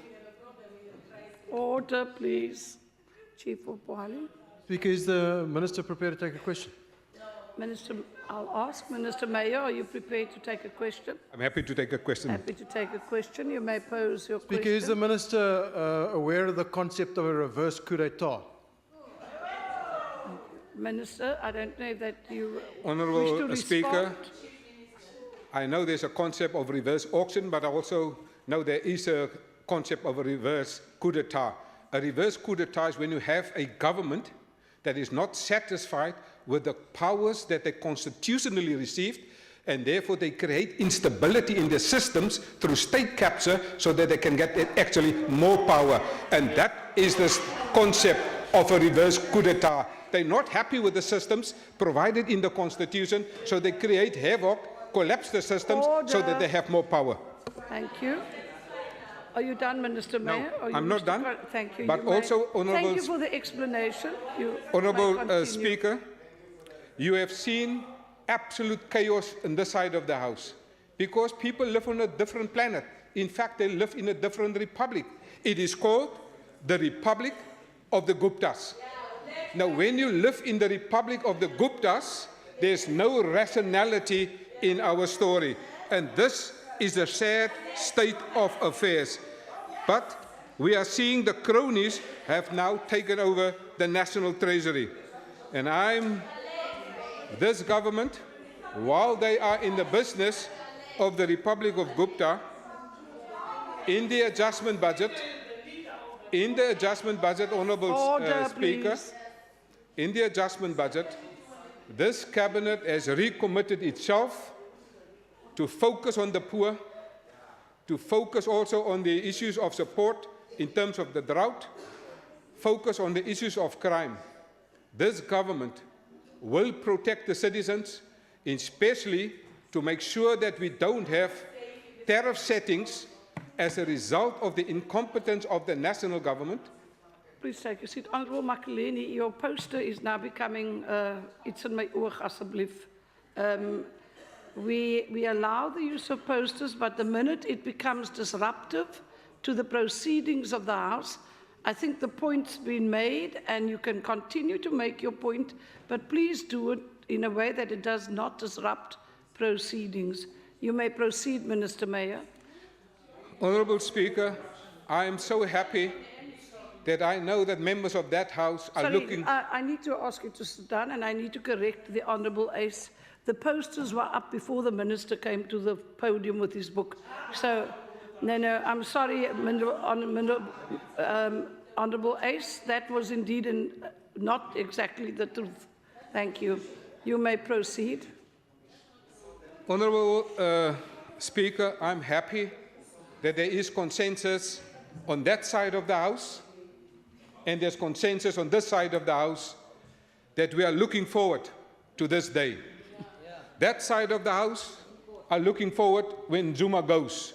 [SPEAKER 1] Order, please. Chief Opwali.
[SPEAKER 7] Speaker, is the Minister prepared to take a question?
[SPEAKER 1] Minister, I'll ask Minister Mayor, are you prepared to take a question?
[SPEAKER 3] I'm happy to take a question.
[SPEAKER 1] Happy to take a question. You may pose your
[SPEAKER 7] Speaker,
[SPEAKER 1] question.
[SPEAKER 7] is the Minister aware of the concept of a reverse coup d'etat?
[SPEAKER 1] Minister, I don't know that you
[SPEAKER 3] Honourable
[SPEAKER 1] wish to respond.
[SPEAKER 3] Speaker, I know there's a concept of reverse auction, but I also know there is a concept of a reverse coup d'etat. A reverse coup d'etat is when you have a government that is not satisfied with the powers that they constitutionally received, and therefore they create instability in their systems through state capture so that they can get actually more power. And that is the concept of a reverse coup d'etat. They're not happy with the systems provided in the constitution, so they create havoc, collapse the systems so that they have more power.
[SPEAKER 1] Thank you. Are you done, Minister Mayor?
[SPEAKER 3] No, I'm not done.
[SPEAKER 1] Thank you.
[SPEAKER 3] But
[SPEAKER 1] You may-
[SPEAKER 3] also, Honourable
[SPEAKER 1] Thank you for the explanation. You may
[SPEAKER 3] Honourable
[SPEAKER 1] continue.
[SPEAKER 3] Speaker, you have seen absolute chaos on this side of the House because people live on a different planet. In fact, they live in a different republic. It is called the Republic of the Guptas. Now, when you live in the Republic of the Guptas, there's no rationality in our story. And this is a sad state of affairs. But we are seeing the cronies have now taken over the National Treasury. And this government, while they are in the business of the Republic of Gupta, in the adjustment budget, Honourable Speaker,
[SPEAKER 1] please.
[SPEAKER 3] in the adjustment budget, this cabinet has recommitted itself to focus on the poor, to focus also on the issues of support in terms of the drought, focus on the issues of crime. this government will protect the citizens, especially to make sure that we don't have tariff settings as a result of the incompetence of the national government.
[SPEAKER 1] Please take your seat. Honourable Makaleni, your poster is now becoming, it's in my oog asseblief. We allow the use of posters, but the minute it becomes disruptive to the proceedings of the House, I think the point's been made and you can continue to make your point, but please do it in a way that it does not disrupt proceedings. You may proceed, Minister Mayor.
[SPEAKER 3] Honourable Speaker, I am so happy that I know that members of that House are looking...
[SPEAKER 1] I need to ask you to sit down and I need to correct the Honourable Ace. The posters were up before the Minister came to the podium with his book. So, no, I'm sorry, Honourable Ace, that was indeed not exactly the truth. Thank you. You may proceed.
[SPEAKER 3] Honourable Speaker, I'm happy that there is consensus on that side of the House, and there's consensus on this side of the House that we are looking forward to this day. That side of the House are looking forward when Zuma goes.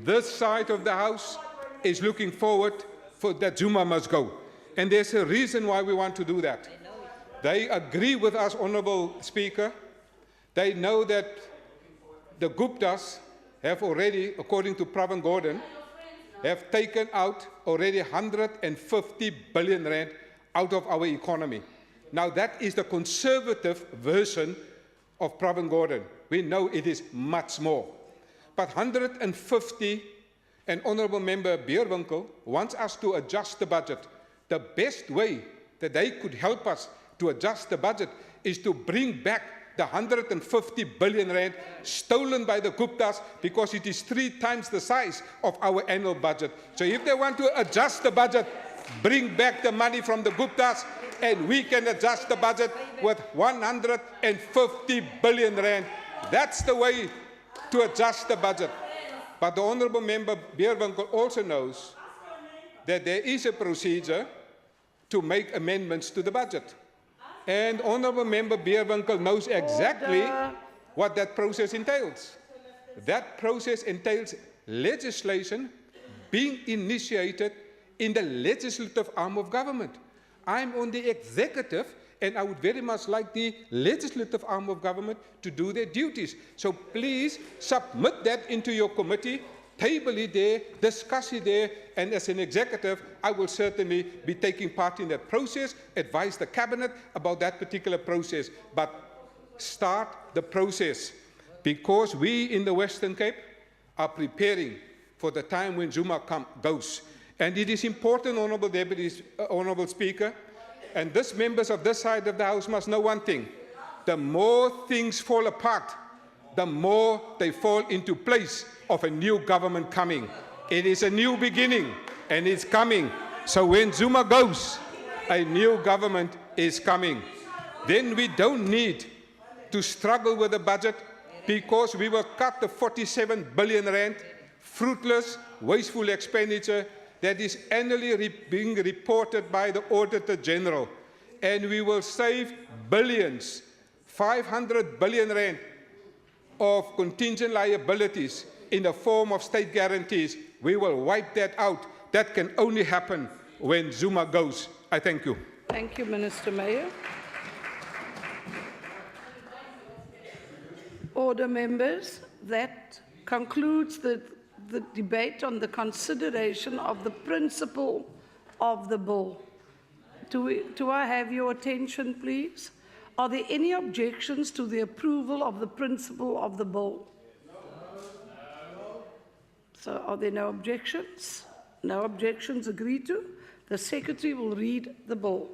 [SPEAKER 3] This side of the House is looking forward for that Zuma must go. And there's a reason why we want to do that. They agree with us, Honourable Speaker. They know that the Guptas have already, according to Pravin Gordon, have taken out already 150 billion rand out of our economy. Now that is the conservative version of Pravin Gordon. We know it is much more. But 150, and Honourable Member Beerwinkel wants us to adjust the budget. The best way that they could help us to adjust the budget is to bring back the 150 billion rand stolen by the Guptas, because it is 3 times the size of our annual budget. So if they want to adjust the budget, bring back the money from the Guptas, and we can adjust the budget with 150 billion rand. That's the way to adjust the budget. But the Honourable Member Beerwinkel also knows that there is a procedure to make amendments to the budget. And Honourable Member Beerwinkel knows exactly what that process entails. That process entails legislation being initiated in the legislative arm of government. I'm on the executive, and I would very much like the legislative arm of government to do their duties. So please submit that into your committee, table it there, discuss it there, and as an executive, I will certainly be taking part in that process, advise the cabinet about that particular process, but start the process, because we in the Western Cape are preparing for the time when Zuma goes. And it is important, Honourable Deputies, Honourable Speaker, and this members of this side of the House must know one thing: the more things fall apart, the more they fall into place of a new government coming. It is a new beginning, and it's coming. So when Zuma goes, a new government is coming. Then we don't need to struggle with the budget, because we will cut the 47 billion rand fruitless, wasteful expenditure that is annually being reported by the Auditor General. And we will save billions, 500 billion rand of contingent liabilities in the form of state guarantees. We will wipe that out. That can only happen when Zuma goes. I thank you.
[SPEAKER 1] Thank you, Minister Mayor. Order, members. That concludes the debate on the consideration of the principle of the bill. Do I have your attention, please? Are there any objections to the approval of the principle of the bill? So are there no objections? No objections agreed to. The Secretary will read the bill.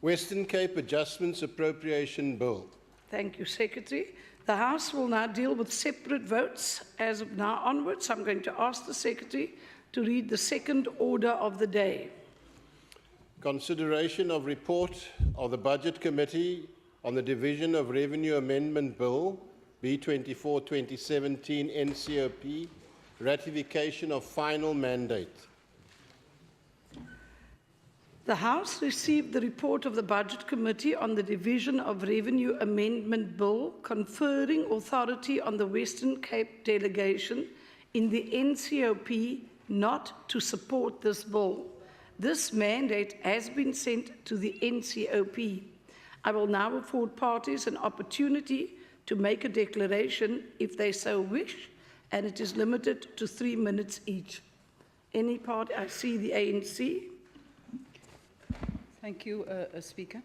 [SPEAKER 2] Western Cape Adjustments Appropriation Bill.
[SPEAKER 1] Thank you, Secretary. The House will now deal with separate votes. As of now onwards, I'm going to ask the Secretary to read the second order of the day.
[SPEAKER 2] Consideration of report of the Budget Committee on the Division of Revenue Amendment Bill, B24-2017 NCOP, ratification of final mandate.
[SPEAKER 1] The House received the report of the Budget Committee on the Division of Revenue Amendment Bill conferring authority on the Western Cape delegation in the NCOP not to support this bill. This mandate has been sent to the NCOP. I will now afford parties an opportunity to make a declaration if they so wish, and it is limited to 3 minutes each. Any party? I see the ANC.
[SPEAKER 9] Thank you, Speaker.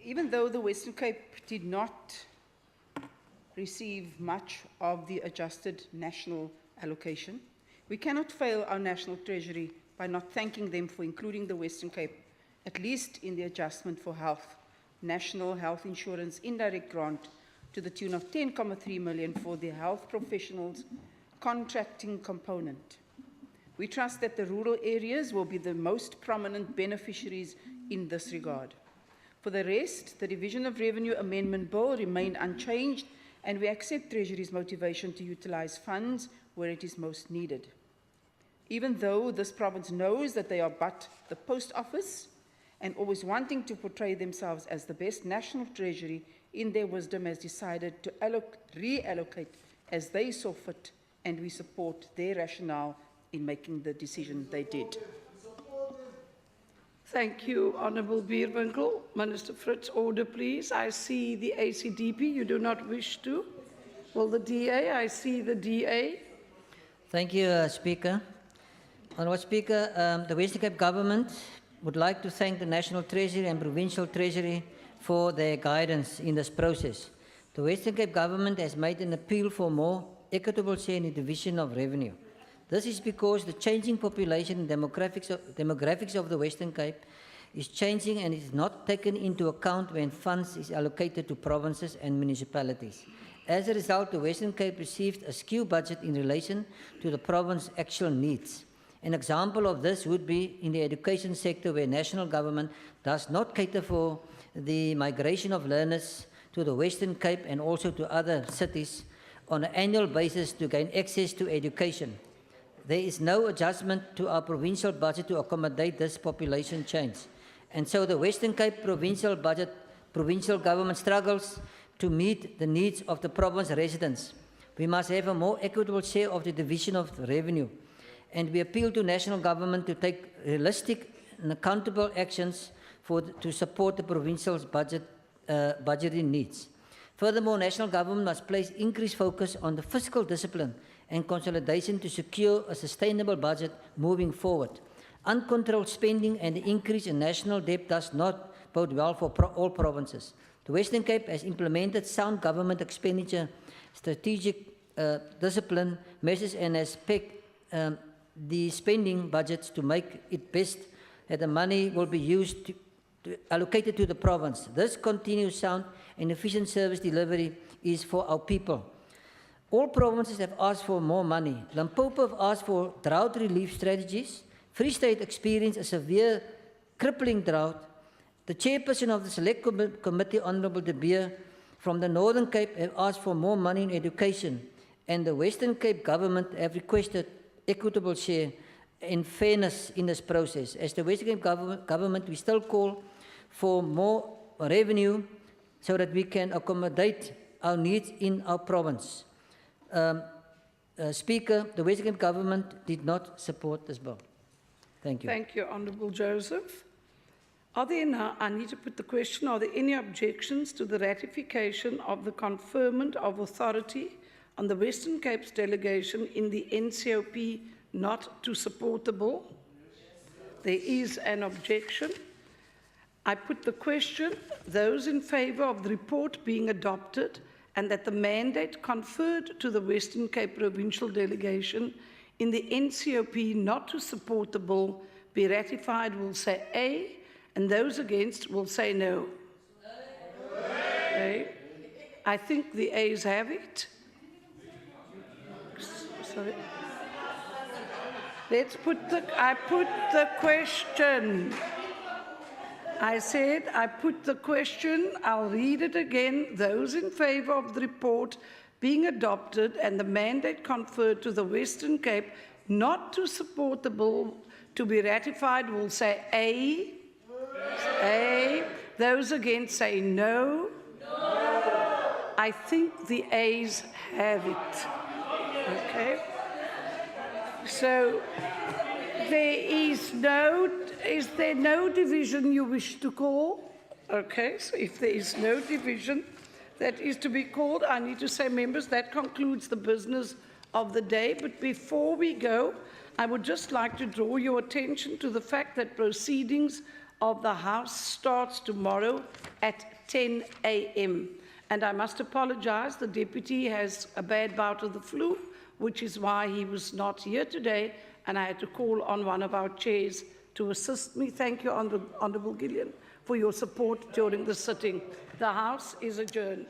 [SPEAKER 9] Even though the Western Cape did not receive much of the adjusted national allocation, we cannot fail our National Treasury by not thanking them for including the Western Cape, at least in the adjustment for health, National Health Insurance indirect grant to the tune of 10.3 million for the health professionals contracting component. We trust that the rural areas will be the most prominent beneficiaries in this regard. For the rest, the Division of Revenue Amendment Bill remained unchanged, and we accept Treasury's motivation to utilize funds where it is most needed. Even though this province knows that they are but the post office and always wanting to portray themselves as the best national treasury, in their wisdom has decided to reallocate as they saw fit, and we support their rationale in making the decision they did.
[SPEAKER 1] Thank you, Honourable Bierwinkel. Minister Fritz, order please. I see the ACDP, you do not wish to. Will the DA? I see the DA.
[SPEAKER 12] Thank you, Speaker. Honourable Speaker, the Western Cape Government would like to thank the National Treasury and Provincial Treasury for their guidance in this process. The Western Cape Government has made an appeal for more equitable share in the division of revenue. This is because the changing population and demographics of the Western Cape is changing and is not taken into account when funds is allocated to provinces and municipalities. As a result, the Western Cape received a skew budget in relation to the province's actual needs. An example of this would be in the education sector, where national government does not cater for the migration of learners to the Western Cape and also to other cities on an annual basis to gain access to education. There is no adjustment to our provincial budget to accommodate this population change. And so the Western Cape provincial government struggles to meet the needs of the province residents. We must have a more equitable share of the division of revenue. And we appeal to national government to take realistic and accountable actions to support the provincial's budgeting needs. Furthermore, national government must place increased focus on the fiscal discipline and consolidation to secure a sustainable budget moving forward. Uncontrolled spending and the increase in national debt does not bode well for all provinces. The Western Cape has implemented sound government expenditure, strategic discipline measures, and has pegged the spending budgets to make it best that the money will be used allocated to the province. This continuous sound and efficient service delivery is for our people. All provinces have asked for more money. Limpopo have asked for drought relief strategies. Free State experienced a severe, crippling drought. The chairperson of the Select Committee, Honourable De Beer, from the Northern Cape, have asked for more money in education. And the Western Cape government have requested equitable share and fairness in this process. As the Western Cape government, we still call for more revenue so that we can accommodate our needs in our province. Speaker, the Western Cape government did not support this bill. Thank you.
[SPEAKER 1] Thank you, Honourable Joseph. Are there now, I need to put the question, are there any objections to the ratification of the conferment of authority on the Western Cape's delegation in the NCOP not to support the bill? There is an objection. I put the question, those in favour of the report being adopted and that the mandate conferred to the Western Cape Provincial Delegation in the NCOP not to support the bill be ratified will say A, and those against will say no. A. I think the A's have it. Sorry. Let's put I put the question. I said I put the question. I'll read it again. Those in favour of the report being adopted and the mandate conferred to the Western Cape not to support the bill to be ratified will say A. A. Those against say no. I think the A's have it. Okay. So is there no division you wish to call? Okay, so if there is no division that is to be called, I need to say, members, that concludes the business of the day. But before we go, I would just like to draw your attention to the fact that proceedings of the House starts tomorrow at 10 a.m. And I must apologize, the Deputy has a bad bout of the flu, which is why he was not here today, and I had to call on one of our chairs to assist me. Thank you, Honourable Gillian, for your support during the sitting. The House is adjourned.